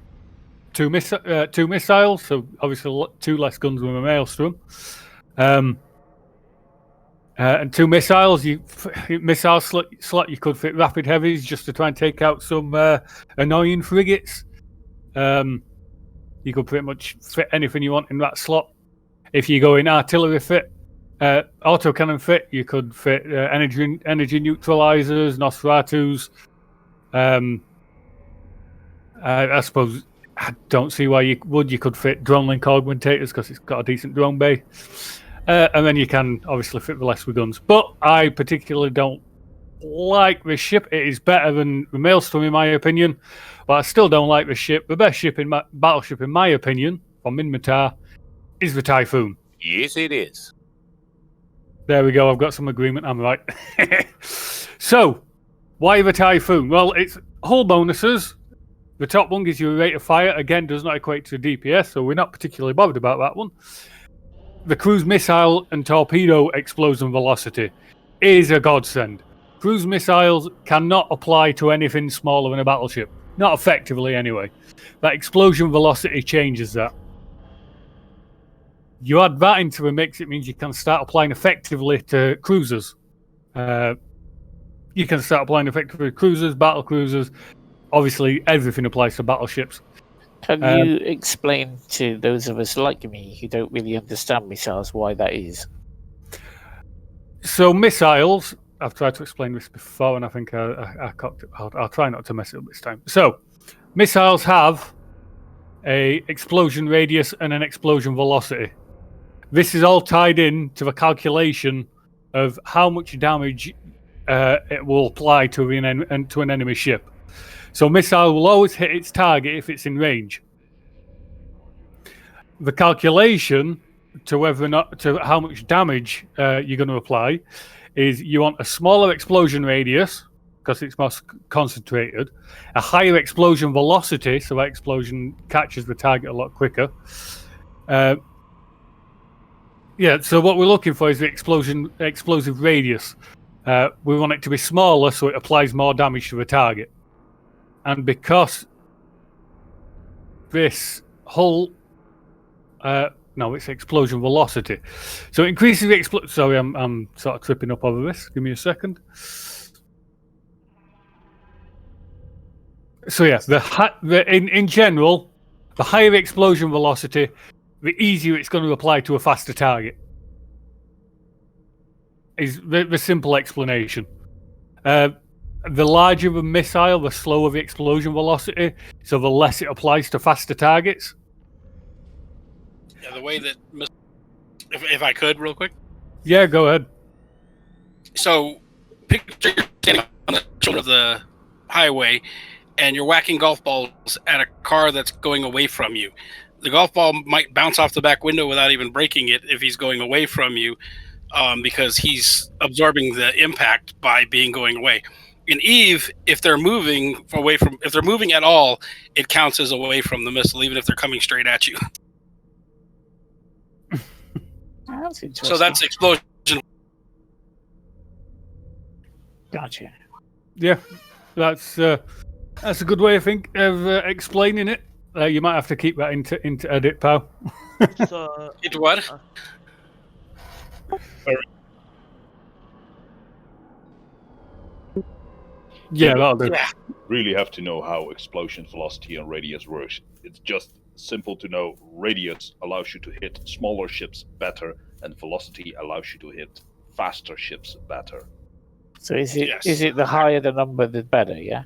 2 missiles, so obviously 2 less guns with a Maelstrom. And 2 missiles. Missile slot. You could fit rapid heavies just to try and take out some annoying frigates. You could pretty much fit anything you want in that slot. If you go in artillery fit, autocannon fit, you could fit energy neutralizers, Nosferatus. I suppose I don't see why you would. You could fit drone link augmentators because it's got a decent drone bay. And then you can obviously fit the less with guns. But I particularly don't like this ship. It is better than the Maelstrom in my opinion. But I still don't like this ship. The best ship in Battleship in my opinion, from Minmatar, is the Typhoon.
Yes, it is.
There we go. I've got some agreement. I'm right. So, why the Typhoon? Well, it's hull bonuses. The top one gives you a rate of fire. Again, does not equate to DPS, so we're not particularly bothered about that one. The cruise missile and torpedo explosion velocity is a godsend. Cruise missiles cannot apply to anything smaller than a battleship. Not effectively, anyway. That explosion velocity changes that. You add that into the mix, it means you can start applying effectively to cruisers. You can start applying effectively to cruisers, battle cruisers. Obviously, everything applies to battleships.
Can you explain to those of us like me who don't really understand missiles why that is?
So missiles, I've tried to explain this before, and I think I'll try not to mess it up this time. So missiles have a explosion radius and an explosion velocity. This is all tied in to the calculation of how much damage it will apply to an enemy ship. So missile will always hit its target if it's in range. The calculation to whether or not to how much damage you're going to apply is you want a smaller explosion radius because it's more concentrated, a higher explosion velocity, so that explosion catches the target a lot quicker. So what we're looking for is the explosive radius. We want it to be smaller so it applies more damage to the target. And because this whole it's explosion velocity. So it increases the sorry, I'm sort of tripping up over this. Give me a second. So yeah, in general, the higher the explosion velocity, the easier it's going to apply to a faster target. Is the simple explanation. The larger the missile, the slower the explosion velocity, so the less it applies to faster targets.
Yeah, the way that, if I could, real quick.
Yeah, go ahead.
So, picture you're standing on the shoulder of the highway, and you're whacking golf balls at a car that's going away from you. The golf ball might bounce off the back window without even breaking it if he's going away from you, because he's absorbing the impact by going away. In Eve, if they're moving at all, it counts as away from the missile, even if they're coming straight at you.
That's interesting.
So that's explosion.
Gotcha.
Yeah, that's a good way of explaining it. You might have to keep that into edit, pal.
Into what?
Yeah, that'll do.
Yeah.
Really have to know how explosion velocity and radius works. It's just simple to know radius allows you to hit smaller ships better, and velocity allows you to hit faster ships better.
So is it the higher the number, the better? Yeah.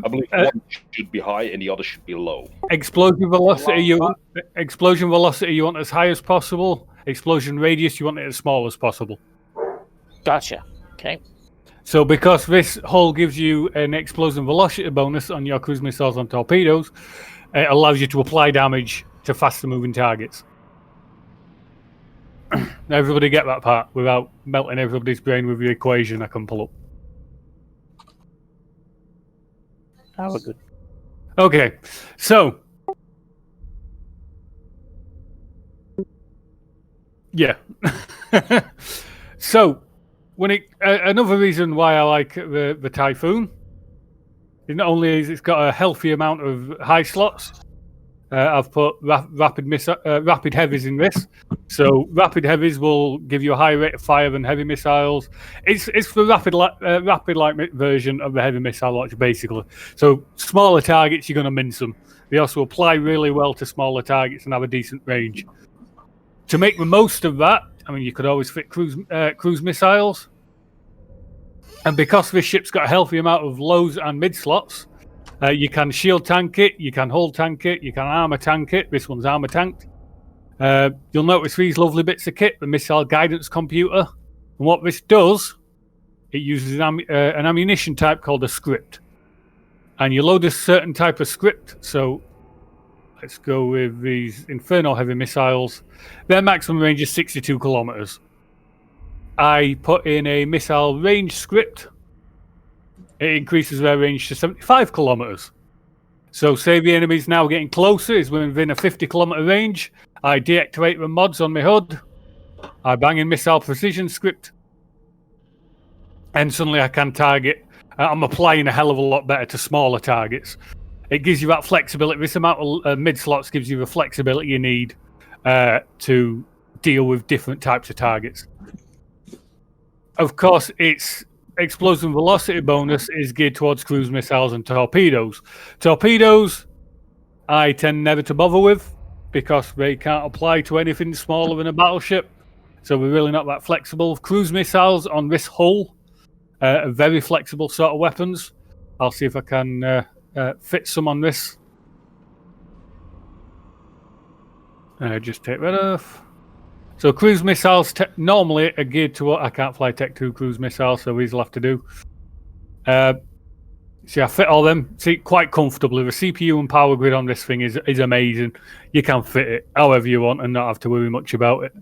I believe one should be high and the other should be low.
Explosion velocity you want as high as possible. Explosion radius you want it as small as possible.
Gotcha. Okay.
So because this hull gives you an explosion velocity bonus on your cruise missiles and torpedoes, it allows you to apply damage to faster moving targets. Everybody get that part without melting everybody's brain with the equation I can pull up.
That was good.
Okay, so yeah. So another reason why I like the Typhoon is not only is it's got a healthy amount of high slots, I've put rapid heavies in this. So rapid heavies will give you a higher rate of fire than heavy missiles. It's the rapid light version of the heavy missile launcher, basically. So smaller targets, you're going to mince them. They also apply really well to smaller targets and have a decent range. To make the most of that, I mean, you could always fit cruise missiles. And because this ship's got a healthy amount of lows and mid slots, you can shield tank it, you can hull tank it, you can armor tank it. This one's armor tanked. You'll notice these lovely bits of kit, the missile guidance computer. And what this does, it uses an ammunition type called a script. And you load a certain type of script. So let's go with these Inferno heavy missiles. Their maximum range is 62 kilometers. I put in a missile range script. It increases their range to 75 kilometers. So say the enemy's now getting closer, is within a 50 kilometer range. I deactivate the mods on my HUD. I bang in missile precision script. And suddenly I can target. I'm applying a hell of a lot better to smaller targets. It gives you that flexibility. This amount of mid slots gives you the flexibility you need to deal with different types of targets. Of course, its explosion velocity bonus is geared towards cruise missiles and torpedoes. Torpedoes, I tend never to bother with because they can't apply to anything smaller than a battleship. So we're really not that flexible. Cruise missiles on this hull are very flexible sort of weapons. I'll see if I can fit some on this. Just take that off. So cruise missiles normally are geared to what I can't fly Tech 2 cruise missiles, so these will have to do. See, I fit all them. See, quite comfortably. The CPU and power grid on this thing is amazing. You can fit it however you want and not have to worry much about it.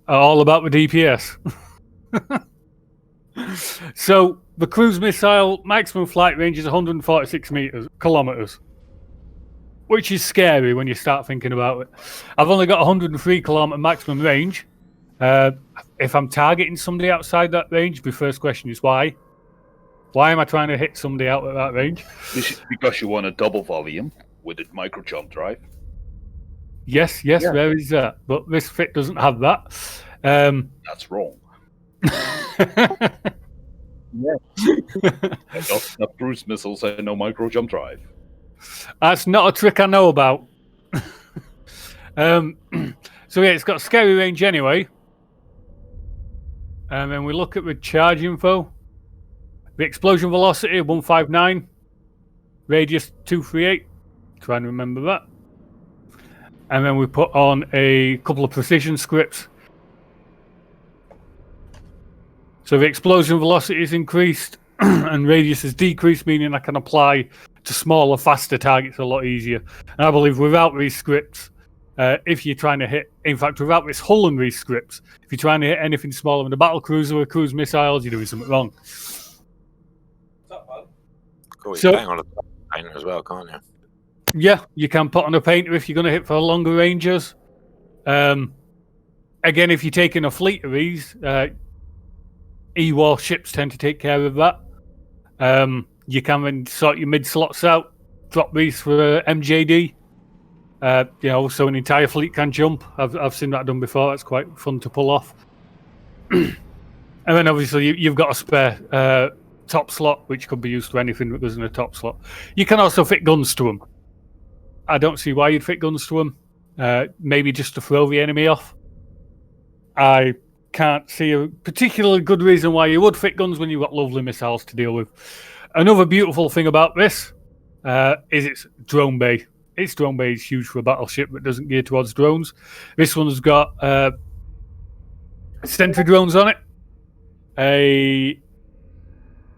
All about the DPS. So the cruise missile maximum flight range is 146 kilometers. Which is scary when you start thinking about it. I've only got 103 kilometer maximum range. If I'm targeting somebody outside that range, my first question is why? Why am I trying to hit somebody out at that range?
This is because you want a double volume with a micro jump drive.
Yes, yeah. There is that. But this fit doesn't have that.
That's wrong. Not cruise missiles and no micro jump drive.
That's not a trick I know about. So yeah, it's got scary range anyway. And then we look at the charge info. The explosion velocity 159. Radius 238. Try and remember that. And then we put on a couple of precision scripts. So the explosion velocity is increased and radius is decreased, meaning I can apply to smaller, faster targets a lot easier. And I believe without these scripts, if you're trying to hit, in fact, without this hull and these scripts, if you're trying to hit anything smaller than a battle cruiser or cruise missiles, you're doing something wrong.
Cool, you can hang on a painter as well, can't you?
Yeah, you can put on a painter if you're going to hit for longer ranges. Again, if you're taking a fleet of these, E-War ships tend to take care of that. You can then sort your mid slots out, drop these for MJD. So an entire fleet can jump. I've seen that done before. That's quite fun to pull off. And then obviously you've got a spare top slot, which could be used for anything that goes in a top slot. You can also fit guns to them. I don't see why you'd fit guns to them. Maybe just to throw the enemy off. I can't see a particularly good reason why you would fit guns when you've got lovely missiles to deal with. Another beautiful thing about this is its drone bay. Its drone bay is huge for a battleship that doesn't gear towards drones. This one's got sentry drones on it. A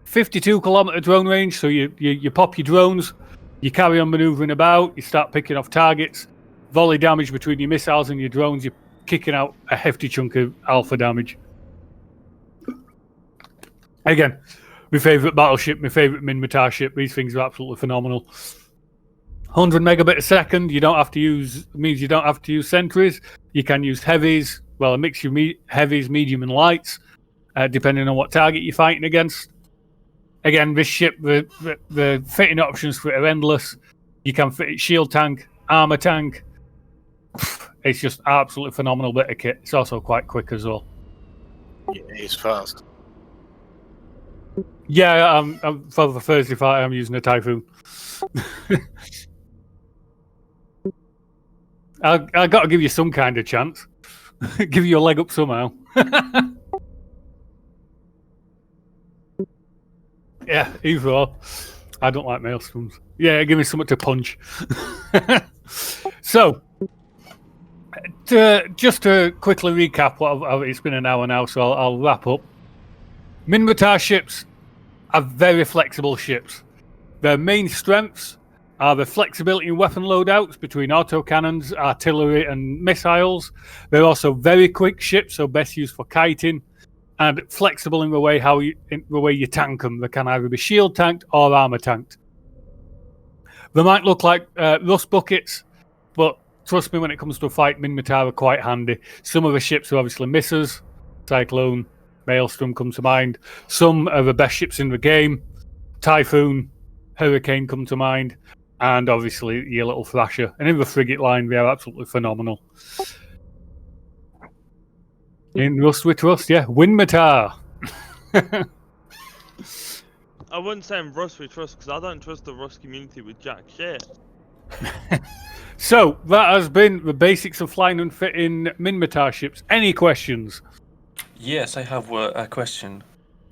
52 kilometer drone range, so you pop your drones, you carry on maneuvering about, you start picking off targets, volley damage between your missiles and your drones, you're kicking out a hefty chunk of alpha damage. Again, my favourite battleship, my favourite Minmatar ship, these things are absolutely phenomenal. 100 megabit a second, you don't have to use sentries, you can use heavies, well a mixture of heavies, medium and lights, depending on what target you're fighting against. Again, this ship, the fitting options for it are endless. You can fit it shield tank, armor tank. It's just absolutely phenomenal bit of kit. It's also quite quick as well.
Yeah, he's fast.
Yeah, for the Thursday fight, I'm using a Typhoon. I got to give you some kind of chance. Give you a leg up somehow. Yeah, either or. I don't like Maelstroms. Yeah, give me something to punch. So, just to quickly recap, it's been an hour now, so I'll wrap up. Minmatar ships are very flexible ships. Their main strengths are the flexibility in weapon loadouts between autocannons, artillery, and missiles. They're also very quick ships, so best used for kiting, and flexible in the way you tank them. They can either be shield tanked or armor tanked. They might look like rust buckets, but trust me, when it comes to a fight, Minmatar are quite handy. Some of the ships are obviously missers. Cyclone, Maelstrom come to mind. Some are the best ships in the game. Typhoon, Hurricane come to mind. And obviously your little Thrasher. And in the frigate line, they are absolutely phenomenal. In Rust with Rust, yeah. Minmatar.
I wouldn't say I'm Rust with Trust because I don't trust the Rust community with jack shit.
So, that has been the basics of flying and fitting Minmatar ships. Any questions?
Yes, I have a question.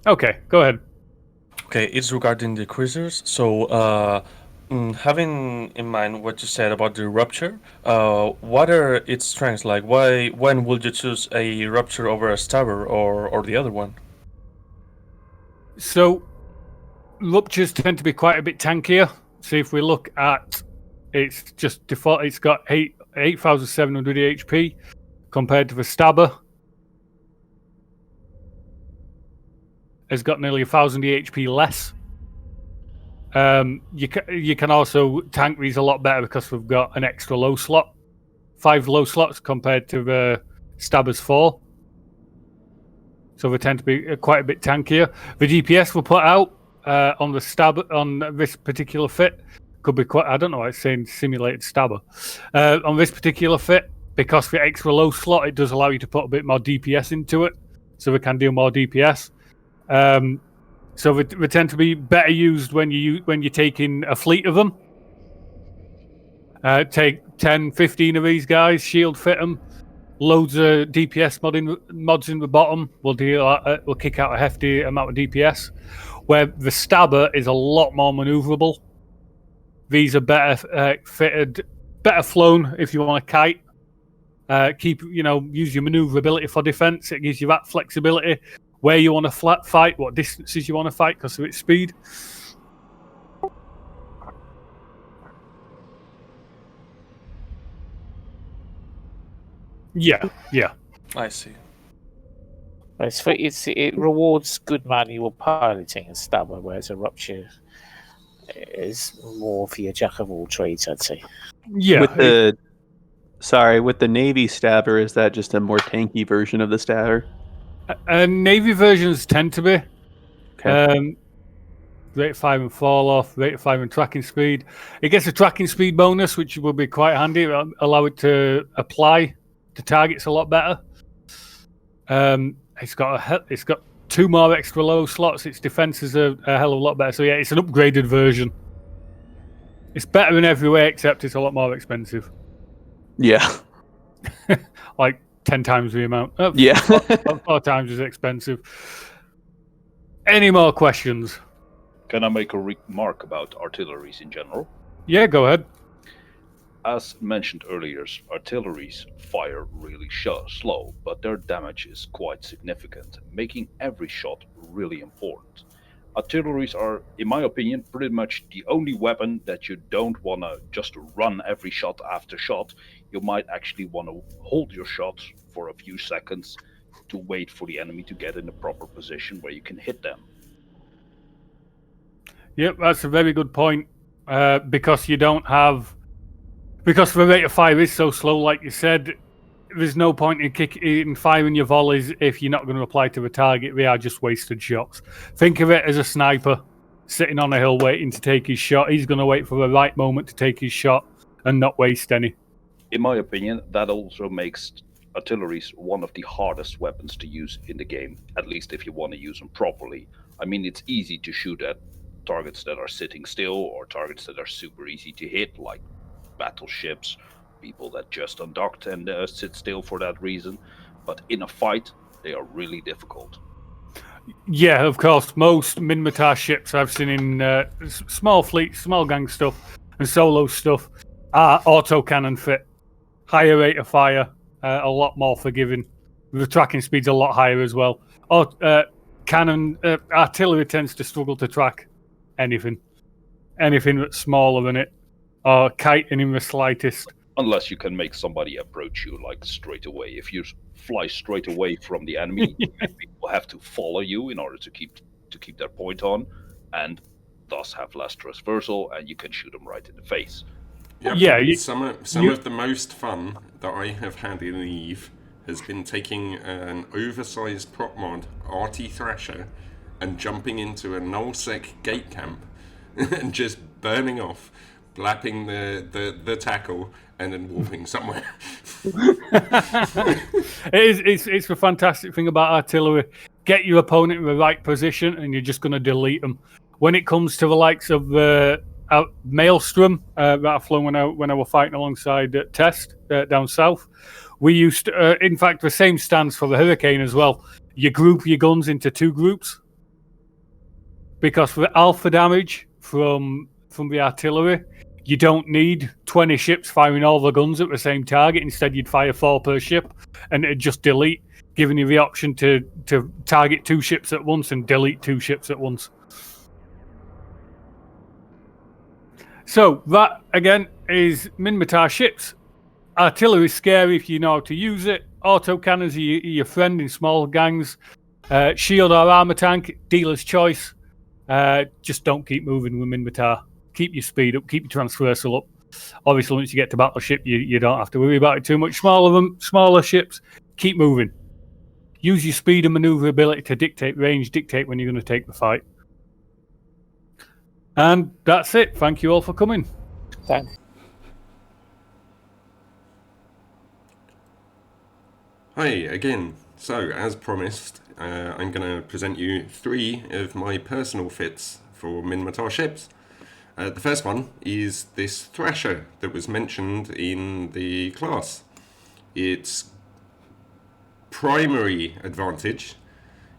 Okay, go ahead.
Okay, it's regarding the cruisers. So, having in mind what you said about the Rupture, what are its strengths? Like, when would you choose a Rupture over a Stabber or the other one?
So, Ruptures tend to be quite a bit tankier. So if we look at its just default, it's got 8,700 HP compared to the Stabber. It's got nearly 1,000 HP less. You can also tank these a lot better because we've got an extra low slot, 5 low slots compared to the Stabber's 4. So they tend to be quite a bit tankier. The DPS we put out on the Stabber on this particular fit could be quite. I don't know why it's saying simulated Stabber on this particular fit, because the extra low slot it does allow you to put a bit more DPS into it, so we can do more DPS. So they tend to be better used when you're taking a fleet of them. Take 10, 15 of these guys, shield fit them, loads of DPS mods in the bottom. We'll kick out a hefty amount of DPS. Where the Stabber is a lot more maneuverable. These are better fitted, better flown if you want to kite. Use your maneuverability for defense. It gives you that flexibility. Where you want to fight, what distances you want to fight because of its speed. Yeah.
I see.
It rewards good manual piloting and Stabber, whereas a Rupture is more for your jack of all trades, I'd say.
Yeah.
With the Navy Stabber, is that just a more tanky version of the Stabber?
Navy versions tend to be.
Okay.
Rate of fire and fall off, rate of fire and tracking speed. It gets a tracking speed bonus, which will be quite handy. It'll allow it to apply to targets a lot better. It's got 2 more extra low slots. Its defense is a hell of a lot better. So yeah, it's an upgraded version. It's better in every way, except it's a lot more expensive.
Yeah.
Like 10 times the amount.
Yeah.
4 times as expensive. Any more questions?
Can I make a remark about artilleries in general?
Yeah, go ahead.
As mentioned earlier, artilleries fire really slow, but their damage is quite significant, making every shot really important. Artilleries are, in my opinion, pretty much the only weapon that you don't want to just run every shot after shot. You might actually want to hold your shot for a few seconds to wait for the enemy to get in the proper position where you can hit them.
Yep, that's a very good point. Because the rate of fire is so slow, like you said, there's no point in firing your volleys if you're not going to apply to the target. They are just wasted shots. Think of it as a sniper. sitting on a hill waiting to take his shot. He's going to wait for the right moment to take his shot and not waste any.
In my opinion, that also makes artillery one of the hardest weapons to use in the game, at least if you want to use them properly. I mean, it's easy to shoot at targets that are sitting still or targets that are super easy to hit, like battleships, people that just undocked and sit still for that reason. But in a fight, they are really difficult.
Yeah, of course. Most Minmatar ships I've seen in small fleets, small gang stuff, and solo stuff are autocannon fit. Higher rate of fire, a lot more forgiving. The tracking speed's a lot higher as well. Artillery tends to struggle to track anything that's smaller than it, or kiting in the slightest.
Unless you can make somebody approach you like straight away. If you fly straight away from the enemy, people have to follow you in order to keep their point on, and thus have less transversal, and you can shoot them right in the face.
Some of the most fun that I have had in EVE has been taking an oversized prop mod RT Thrasher and jumping into a nullsec gate camp and just burning off, blapping the tackle, and then warping somewhere.
It's the fantastic thing about artillery. Get your opponent in the right position, and you're just going to delete them. When it comes to the likes of Maelstrom that I flew when I was fighting alongside Test down south, we used to, in fact, the same stands for the Hurricane as well. You group your guns into two groups, because for the alpha damage from the artillery, you don't need 20 ships firing all the guns at the same target. Instead, you'd fire 4 per ship, and it'd just delete, giving you the option to target 2 ships at once and delete 2 ships at once. So that, again, is Minmatar ships. Artillery is scary if you know how to use it. Autocannons are your friend in small gangs. Shield or armor tank, dealer's choice. Just don't keep moving with Minmatar. Keep your speed up, keep your transversal up. Obviously, once you get to battleship, you don't have to worry about it too much. Smaller ships, keep moving. Use your speed and maneuverability to dictate range, dictate when you're going to take the fight. And that's it. Thank you all for coming.
Thanks.
Hi again. So, as promised, I'm going to present you 3 of my personal fits for Minmatar ships. The first one is this Thrasher that was mentioned in the class. Its primary advantage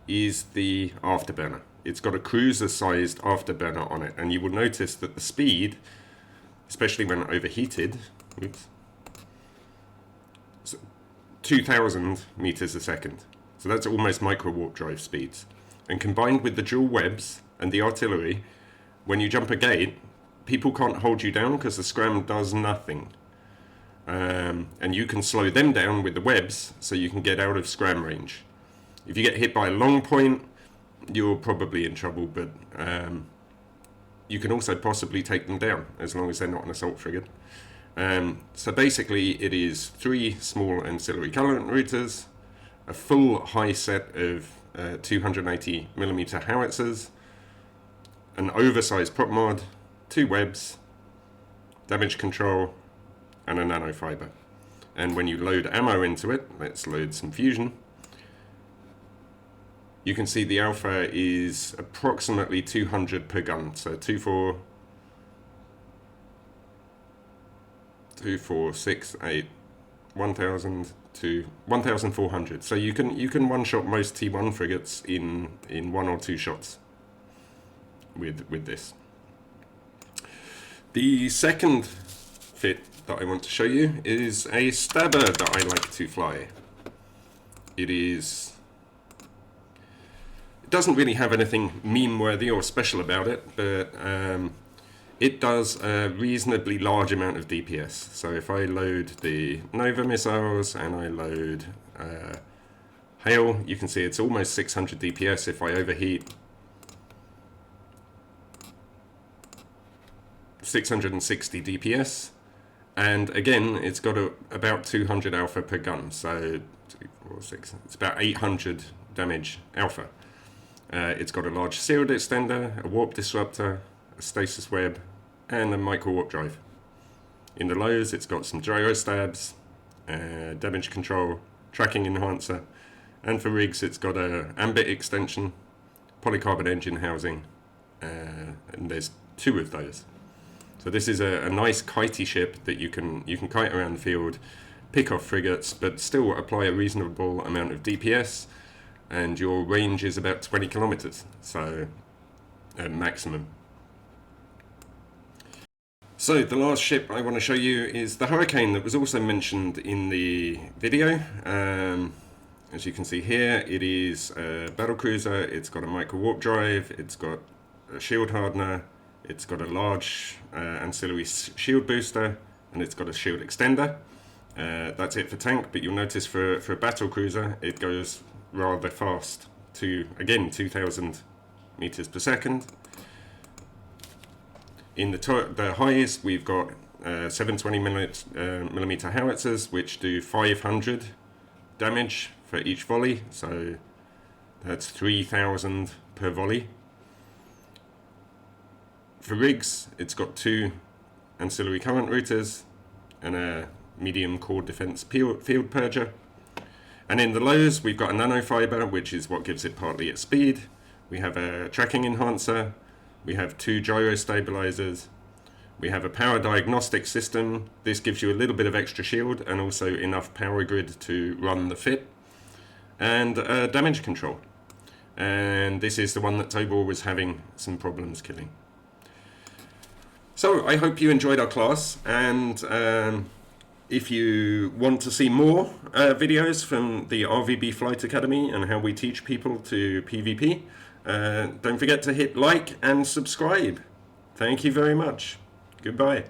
is the afterburner. It's got a cruiser-sized afterburner on it, and you will notice that the speed, especially when overheated, 2,000 meters a second. So that's almost micro warp drive speeds. And combined with the dual webs and the artillery, when you jump a gate, people can't hold you down because the scram does nothing. And you can slow them down with the webs so you can get out of scram range. If you get hit by a long point, you're probably in trouble, but you can also possibly take them down as long as they're not an assault frigate. So basically it is 3 small ancillary current routers, a full high set of 280mm howitzers, an oversized prop mod, 2 webs, damage control, and a nanofiber. And when you load ammo into it, let's load some fusion, you can see the alpha is approximately 200 per gun, so 2, 4, 6, 8, 1,000 to 1,400. So you can one-shot most T1 frigates in 1 or 2 shots with this. The second fit that I want to show you is a stabber that I like to fly. It doesn't really have anything meme-worthy or special about it, but it does a reasonably large amount of DPS. So if I load the Nova missiles and I load Hail, you can see it's almost 600 DPS. If I overheat, 660 DPS. And again, it's got about 200 alpha per gun, so 2, 4, 6, it's about 800 damage alpha. It's got a large shield extender, a warp disruptor, a stasis web, and a micro warp drive. In the lows, it's got some gyro stabs, damage control, tracking enhancer, and for rigs, it's got a ambit extension, polycarbon engine housing, and there's 2 of those. So this is a nice kitey ship that you can kite around the field, pick off frigates, but still apply a reasonable amount of DPS, and your range is about 20 kilometers, so maximum. So the last ship I want to show you is the Hurricane that was also mentioned in the video. As you can see here, it is a battlecruiser. It's got a micro warp drive, it's got a shield hardener, it's got a large ancillary shield booster, and it's got a shield extender. That's it for tank, but you'll notice for a battlecruiser it goes rather fast to, again, 2,000 meters per second. In the highest, we've got 720 millimeter howitzers, which do 500 damage for each volley, so that's 3,000 per volley. For rigs, it's got 2 ancillary current routers and a medium core defense field purger. And in the lows, we've got a nanofiber, which is what gives it partly its speed. We have a tracking enhancer. We have 2 gyro stabilizers. We have a power diagnostic system. This gives you a little bit of extra shield and also enough power grid to run the fit. And damage control. And this is the one that Tobor was having some problems killing. So I hope you enjoyed our class, and if you want to see more videos from the RvB Flight Academy and how we teach people to PvP, don't forget to hit like and subscribe. Thank you very much. Goodbye.